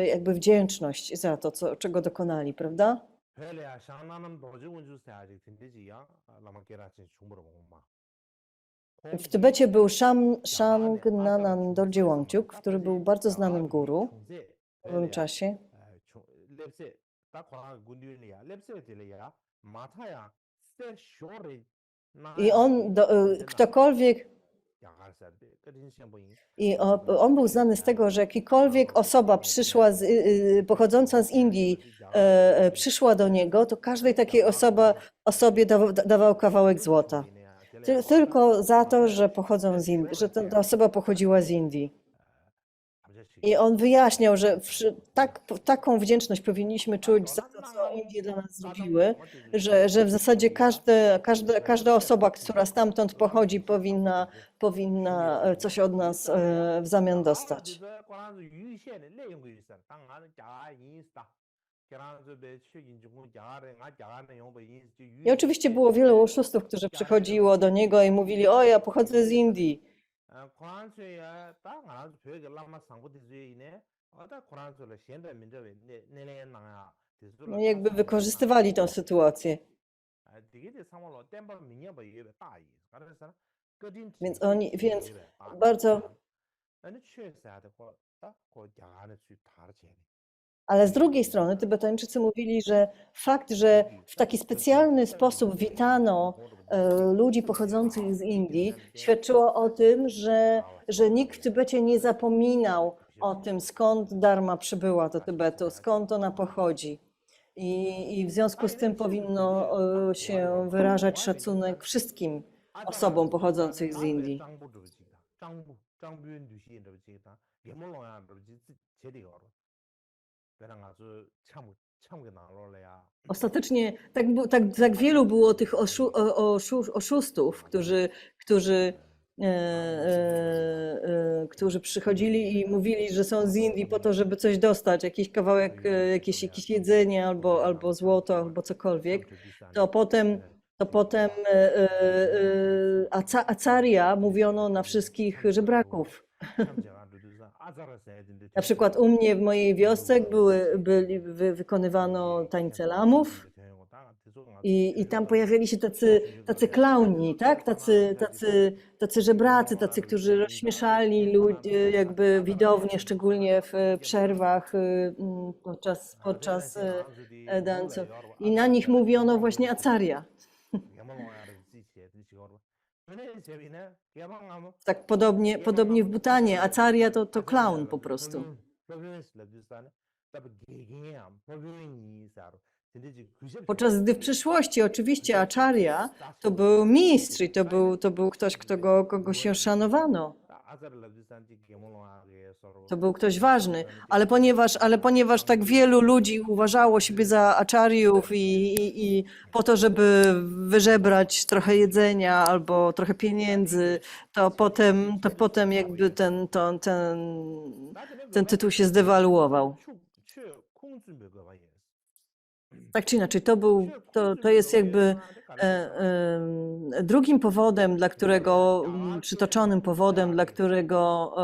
jakby wdzięczność za to, czego dokonali, prawda? W Tybecie był Shangnanam Dorje Wangchuk, który był bardzo znanym guru w owym czasie. I on był znany z tego, że jakikolwiek osoba pochodząca z Indii przyszła do niego, to każdej takiej osobie dawał kawałek złota. Tylko za to, że pochodzą z Indii, że ta osoba pochodziła z Indii. I on wyjaśniał, że taką wdzięczność powinniśmy czuć za to, co Indie dla nas zrobiły, że w zasadzie każda osoba, która stamtąd pochodzi, powinna coś od nas w zamian dostać. I oczywiście było wielu oszustów, którzy przychodziło do niego i mówili: o, ja pochodzę z Indii. No jakby wykorzystywali tę sytuację. Więc bardzo... Ale z drugiej strony Tybetańczycy mówili, że fakt, że w taki specjalny sposób witano ludzi pochodzących z Indii, świadczyło o tym, że nikt w Tybecie nie zapominał o tym, skąd Dharma przybyła do Tybetu, skąd ona pochodzi. I w związku z tym powinno się wyrażać szacunek wszystkim osobom pochodzącym z Indii. Ostatecznie tak wielu było tych oszustów, którzy przychodzili i mówili, że są z Indii po to, żeby coś dostać, jakiś kawałek, jakieś jedzenie albo złoto, albo cokolwiek, to potem Acharya mówiono na wszystkich żebraków. Na przykład u mnie w mojej wiosce wykonywano tańce lamów I tam pojawiali się tacy klauni, tak? Tacy żebracy, tacy, którzy rozśmieszali ludzi, jakby widownię, szczególnie w przerwach podczas dansu. I na nich mówiono właśnie Acarya. Tak podobnie w Butanie. Acarya to klaun po prostu. Podczas gdy w przyszłości oczywiście Acharya to był mistrz i to był ktoś, kogo się szanowano. To był ktoś ważny, ale ponieważ tak wielu ludzi uważało siebie za acharyów i po to, żeby wyżebrać trochę jedzenia albo trochę pieniędzy, to potem jakby ten tytuł się zdewaluował. Tak czy inaczej, to jest jakby drugim powodem, dla którego, przytoczonym powodem, dla którego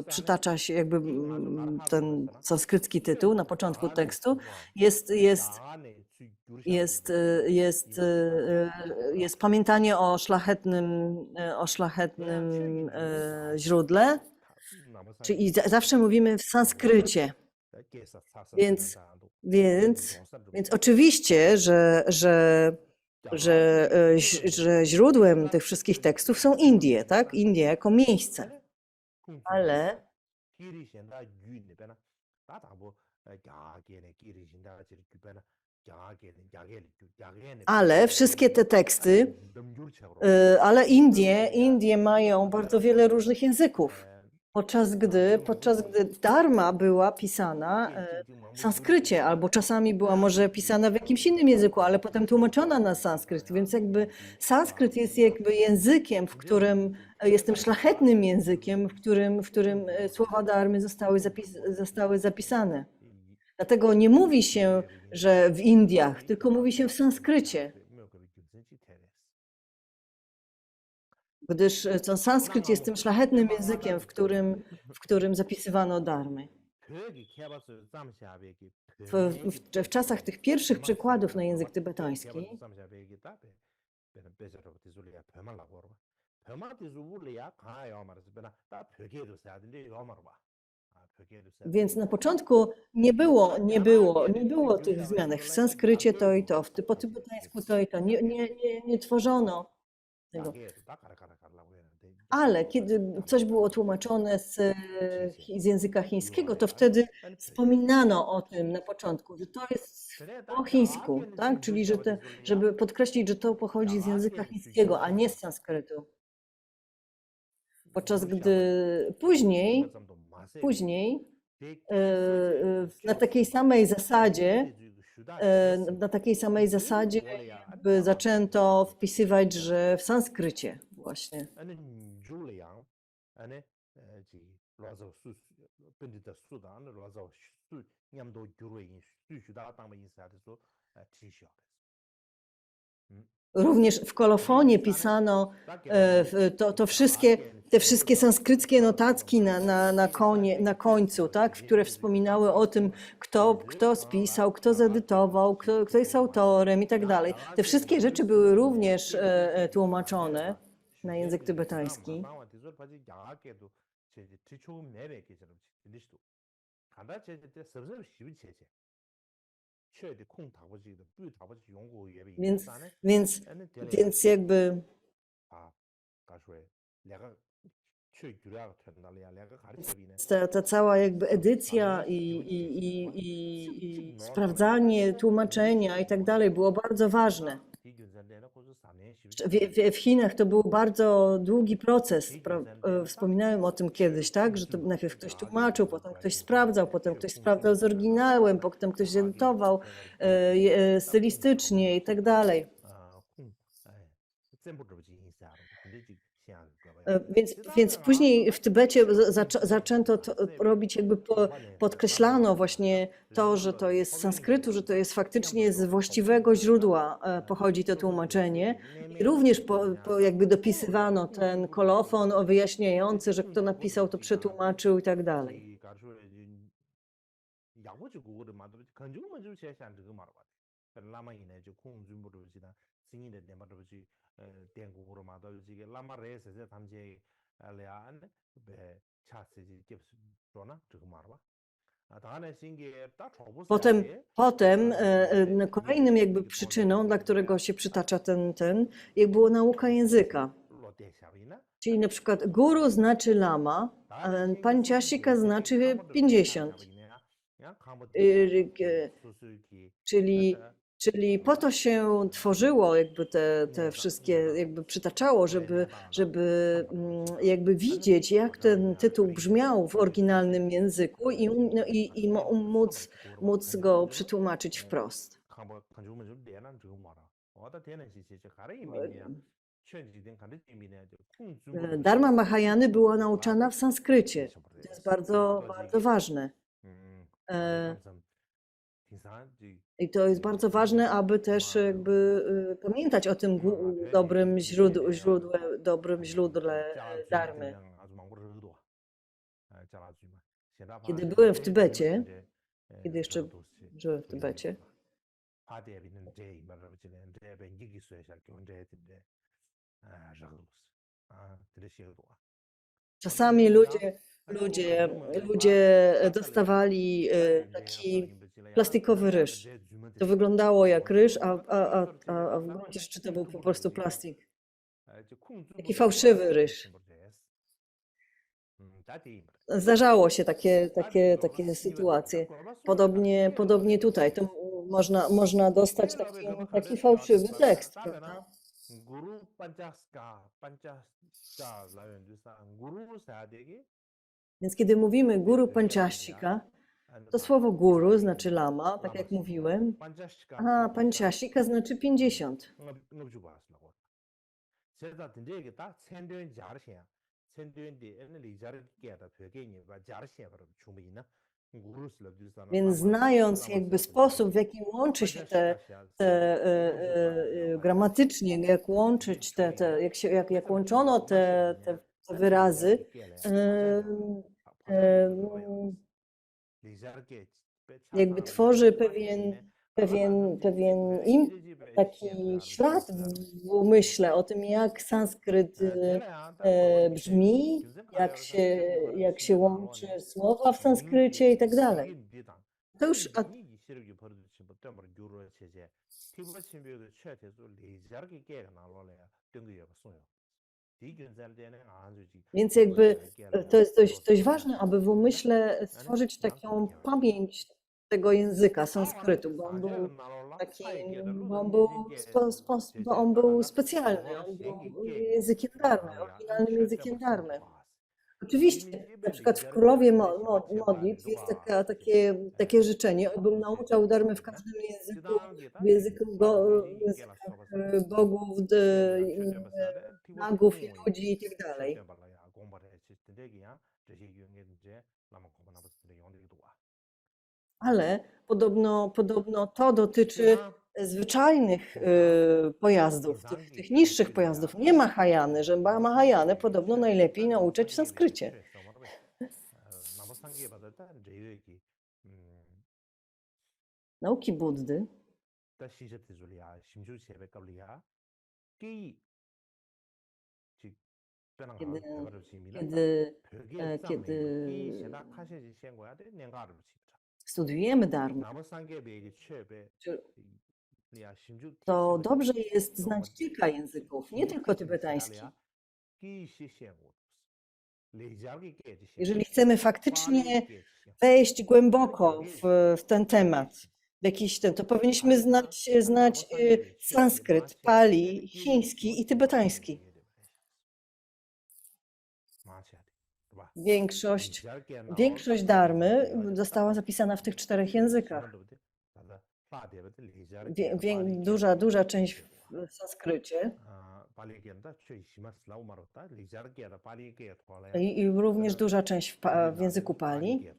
przytacza się jakby ten sanskrycki tytuł na początku tekstu, jest pamiętanie o szlachetnym źródle, czyli zawsze mówimy w sanskrycie. Więc oczywiście, że źródłem tych wszystkich tekstów są Indie, tak? Indie jako miejsce. Ale wszystkie te teksty, ale Indie mają bardzo wiele różnych języków. Podczas gdy dharma była pisana w sanskrycie, albo czasami była może pisana w jakimś innym języku, ale potem tłumaczona na sanskryt. Więc jakby sanskryt jest jakby językiem, jest tym szlachetnym językiem, w którym słowa dharmy zostały zapisane. Dlatego nie mówi się, że w Indiach, tylko mówi się w sanskrycie. Gdyż ten sanskryt jest tym szlachetnym językiem, w którym zapisywano dharmy. W czasach tych pierwszych przykładów na język tybetański więc na początku nie było tych zmianek. W sanskrycie to i to, po tybetańsku to i to. Nie tworzono tego. Ale kiedy coś było tłumaczone z języka chińskiego, to wtedy wspominano o tym na początku, że to jest po chińsku, tak? Czyli żeby podkreślić, że to pochodzi z języka chińskiego, a nie z sanskrytu. Podczas gdy później na takiej samej zasadzie jakby zaczęto wpisywać, że w sanskrycie właśnie. Również w kolofonie pisano te wszystkie sanskryckie notatki na końcu, tak, które wspominały o tym, kto spisał, kto zedytował, kto jest autorem i tak dalej. Te wszystkie rzeczy były również tłumaczone na język tybetański. Więc jakby ta cała jakby edycja i sprawdzanie tłumaczenia i tak dalej było bardzo ważne. W Chinach to był bardzo długi proces. Wspominałem o tym kiedyś, tak? Że to najpierw ktoś tłumaczył, potem ktoś sprawdzał z oryginałem, potem ktoś edytował stylistycznie i tak dalej. Więc później w Tybecie zaczęto to robić, jakby podkreślano właśnie to, że to jest z sanskrytu, że to jest faktycznie z właściwego źródła pochodzi to tłumaczenie. I również jakby dopisywano ten kolofon wyjaśniający, że kto napisał, to przetłumaczył i tak dalej. 라마 이네 저 공중부로 지나 승인의 내마로 지 대국으로 마도 지게 라마 레스에 담제 알야안 배 차스지 깁스 좋나 저거 말봐 아 다음에 신기에 딱 줘보세요 Potem no, kolejnym jakby przyczyną, dla którego się przytacza jak było nauka języka. Czyli na przykład guru znaczy lama, a panciasika znaczy 50. Czyli po to się tworzyło jakby te wszystkie, jakby przytaczało, żeby jakby widzieć, jak ten tytuł brzmiał w oryginalnym języku i móc go przetłumaczyć wprost. Dharma Mahayany była nauczana w sanskrycie. To jest bardzo, bardzo ważne. I to jest bardzo ważne, aby też jakby pamiętać o tym dobrym źródle dharmy. Kiedy byłem w Tybecie, kiedy jeszcze żyłem w Tybecie, czasami ludzie dostawali taki plastikowy ryż. To wyglądało jak ryż, a w gruncie rzeczy to był po prostu plastik. Taki fałszywy ryż. Zdarzało się takie sytuacje. Podobnie tutaj. To można dostać taki fałszywy tekst, prawda? Więc kiedy mówimy guru panchashika, to słowo guru znaczy lama, tak jak mówiłem, a panchashika znaczy 50. Więc znając jakby sposób, w jaki łączy się gramatycznie, jak łączyć jak łączono te wyrazy, jakby tworzy pewien taki ślad w umyśle o tym, jak sanskryt brzmi, jak się łączy słowa w sanskrycie i tak dalej. To już Więc jakby to jest dość ważne, aby w umyśle stworzyć taką pamięć tego języka sanskrytu, bo on był specjalny, on był językiem dharmy, oryginalnym językiem dharmy. Oczywiście, na przykład w Królowie Modlitw jest takie życzenie, abym nauczał dharmy w każdym języku, językach bogów, magów i ludzi i tak dalej. Ale podobno to dotyczy zwyczajnych pojazdów, tych niższych pojazdów, nie Mahajany, że Mahajanę podobno najlepiej nauczać w sanskrycie. Nauki Buddy kiedy studiujemy dharmę, to dobrze jest znać kilka języków, nie tylko tybetański. Jeżeli chcemy faktycznie wejść głęboko w ten temat, to powinniśmy znać sanskryt, pali, chiński i tybetański. Większość dharmy została zapisana w tych 4 językach. Duża część w sanskrycie i również duża część w języku pali.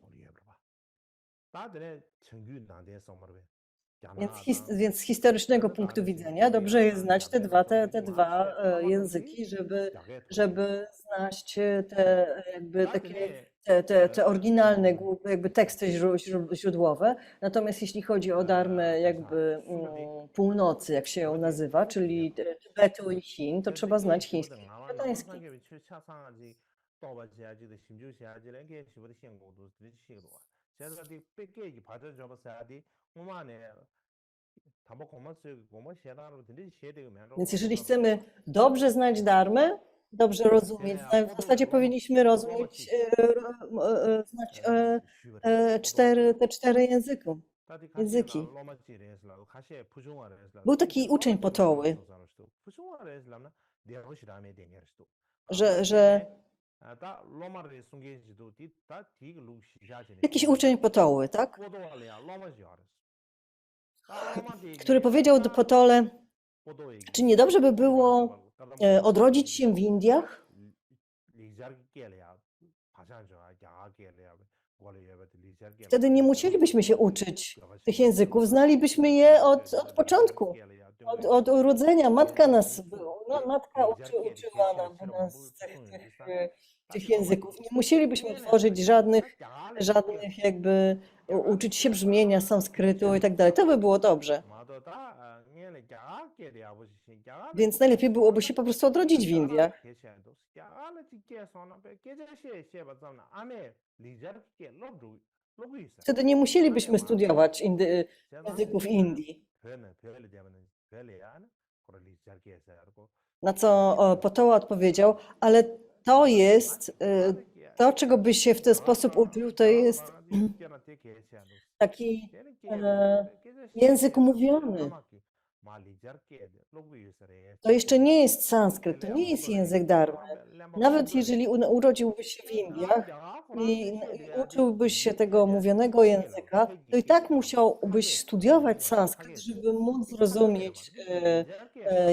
Więc z historycznego punktu widzenia dobrze jest znać te dwa języki, żeby znać te oryginalne jakby teksty źródłowe. Natomiast jeśli chodzi o Dharmę jakby północy, jak się ją nazywa, czyli Tybetu i Chin, to trzeba znać chiński i tybetański. Więc jeżeli chcemy dobrze znać Dharmę, dobrze rozumieć, w zasadzie powinniśmy rozumieć, znać te cztery języki. Był taki uczeń Potoły, że jakiś uczeń Potoły, tak? Który powiedział do Potole, czy niedobrze by było odrodzić się w Indiach? Wtedy nie musielibyśmy się uczyć tych języków, znalibyśmy je od początku, od urodzenia. Matka nas uczyła nas tych języków. Nie musielibyśmy tworzyć żadnych jakby uczyć się brzmienia sanskrytu i tak dalej. To by było dobrze. Więc najlepiej byłoby się po prostu odrodzić w Indiach. Wtedy nie musielibyśmy studiować języków Indii. Na co Potoła odpowiedział, ale to, czego by się w ten sposób uczył, to jest taki język mówiony. To jeszcze nie jest sanskryt, to nie jest język Dharmy. Nawet jeżeli urodziłbyś się w Indiach i uczyłbyś się tego mówionego języka, to i tak musiałbyś studiować sanskryt, żeby móc zrozumieć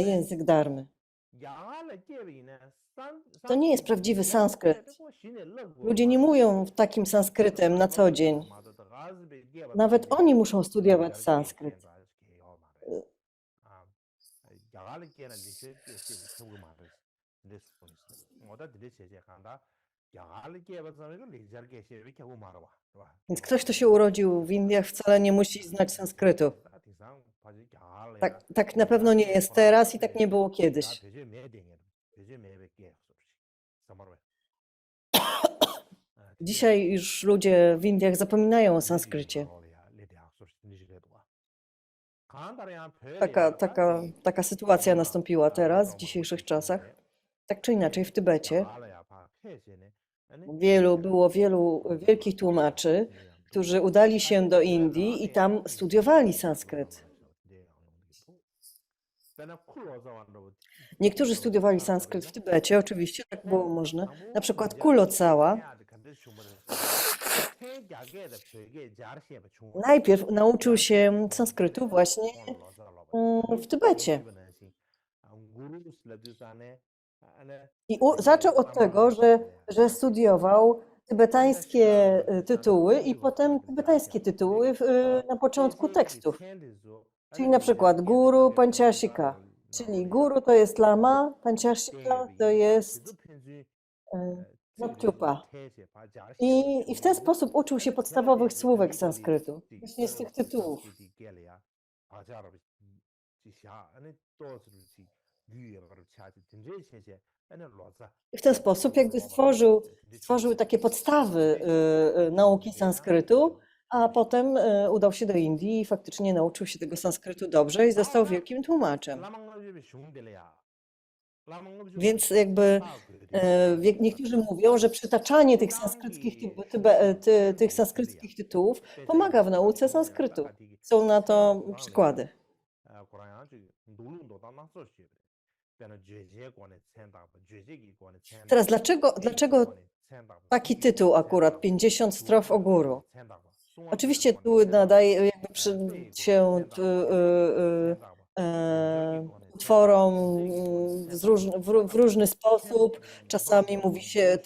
język Dharmy. To nie jest prawdziwy sanskryt. Ludzie nie mówią takim sanskrytem na co dzień. Nawet oni muszą studiować sanskryt. Więc ktoś, kto się urodził w Indiach, wcale nie musi znać sanskrytu. Tak na pewno nie jest teraz i tak nie było kiedyś. Dzisiaj już ludzie w Indiach zapominają o sanskrycie. Taka sytuacja nastąpiła teraz, w dzisiejszych czasach. Tak czy inaczej w Tybecie było wielu wielkich tłumaczy, którzy udali się do Indii i tam studiowali sanskryt. Niektórzy studiowali sanskryt w Tybecie, oczywiście tak było można. Na przykład Kulocała najpierw nauczył się sanskrytu właśnie w Tybecie. I zaczął od tego, że studiował tybetańskie tytuły i potem tybetańskie tytuły na początku tekstów. Czyli na przykład Guru Panchashika, czyli Guru to jest lama, Panchashika to jest Noktupa. I w ten sposób uczył się podstawowych słówek sanskrytu, właśnie z tych tytułów. I w ten sposób jakby stworzył takie podstawy nauki sanskrytu, a potem udał się do Indii i faktycznie nauczył się tego sanskrytu dobrze i został wielkim tłumaczem. Więc jakby niektórzy mówią, że przytaczanie tych sanskryckich tytułów pomaga w nauce sanskrytu. Są na to przykłady. Teraz dlaczego taki tytuł akurat, 50 strof o guru? Oczywiście tu nadaje jakby się utworom w różny sposób.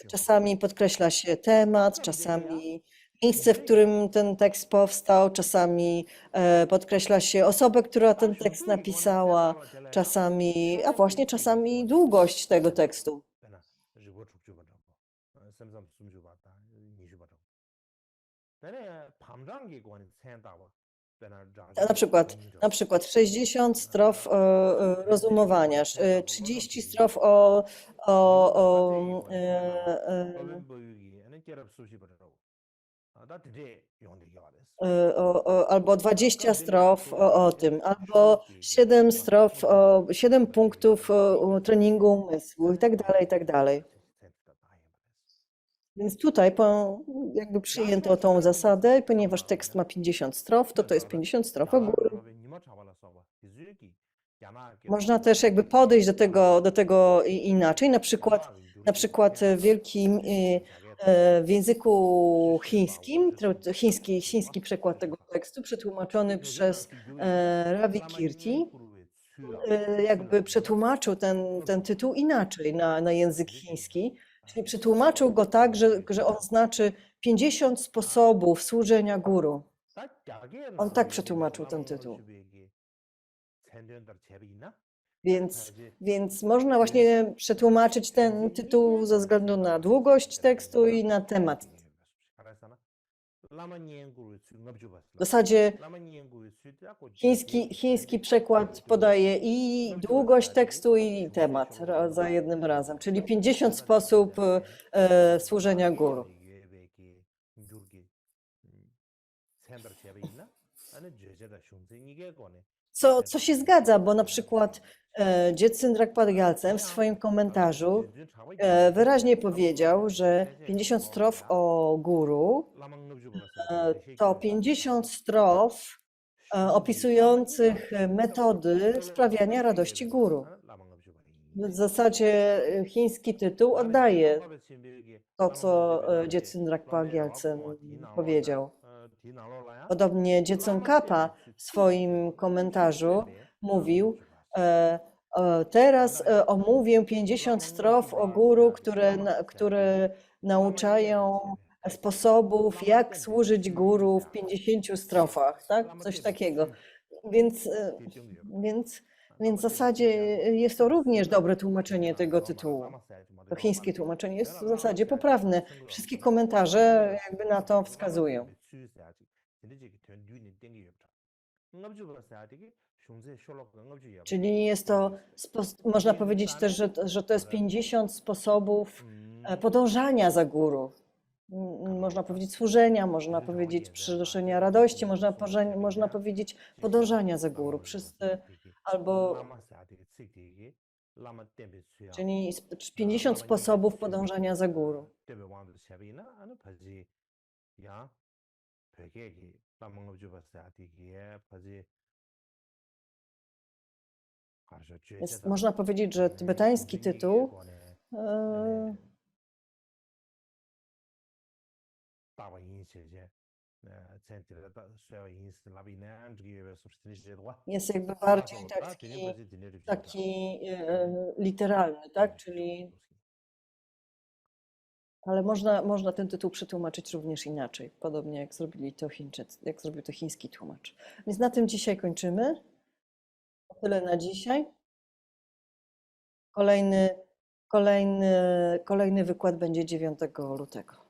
Czasami podkreśla się temat, czasami miejsce, w którym ten tekst powstał, czasami podkreśla się osobę, która ten tekst napisała, czasami długość tego tekstu. Na przykład 60 strof rozumowania, 30 strof albo 20 strof o tym, albo 7 strof, 7 punktów treningu umysłu i tak dalej, i tak dalej. Więc tutaj jakby przyjęto tą zasadę, ponieważ tekst ma 50 strof, to jest 50 strof o guru. Można też jakby podejść do tego inaczej, na przykład w języku chińskim, chiński przekład tego tekstu przetłumaczony przez Ravi Kirti, jakby przetłumaczył ten tytuł inaczej na język chiński, czyli przetłumaczył go tak, że on znaczy 50 sposobów służenia guru. On tak przetłumaczył ten tytuł. Więc można właśnie przetłumaczyć ten tytuł ze względu na długość tekstu i na temat. W zasadzie chiński przekład podaje i długość tekstu, i temat za jednym razem, czyli 50 sposób służenia guru. Co się zgadza, bo na przykład Jetsun Dragpa Gyaltsen w swoim komentarzu wyraźnie powiedział, że 50 strof o guru to 50 strof opisujących metody sprawiania radości guru. W zasadzie chiński tytuł oddaje to, co Jetsun Dragpa Gyaltsen powiedział. Podobnie Jetsun Kappa w swoim komentarzu mówił, teraz omówię 50 strof o guru, które nauczają sposobów, jak służyć guru w 50 strofach, tak? Coś takiego. Więc w zasadzie jest to również dobre tłumaczenie tego tytułu. To chińskie tłumaczenie jest w zasadzie poprawne. Wszystkie komentarze jakby na to wskazują. Czyli jest to, można powiedzieć też, że to jest 50 sposobów podążania za guru. Można powiedzieć służenia, można powiedzieć przynoszenia radości, można powiedzieć podążania za guru. Czyli 50 sposobów podążania za guru. Więc można powiedzieć, że tybetański tytuł jest jakby bardziej taki literalny, tak? Czyli, ale można ten tytuł przetłumaczyć również inaczej, podobnie jak zrobili to Chińczycy, jak zrobił to chiński tłumacz. Więc na tym dzisiaj kończymy. Tyle na dzisiaj. Kolejny wykład będzie 9 lutego.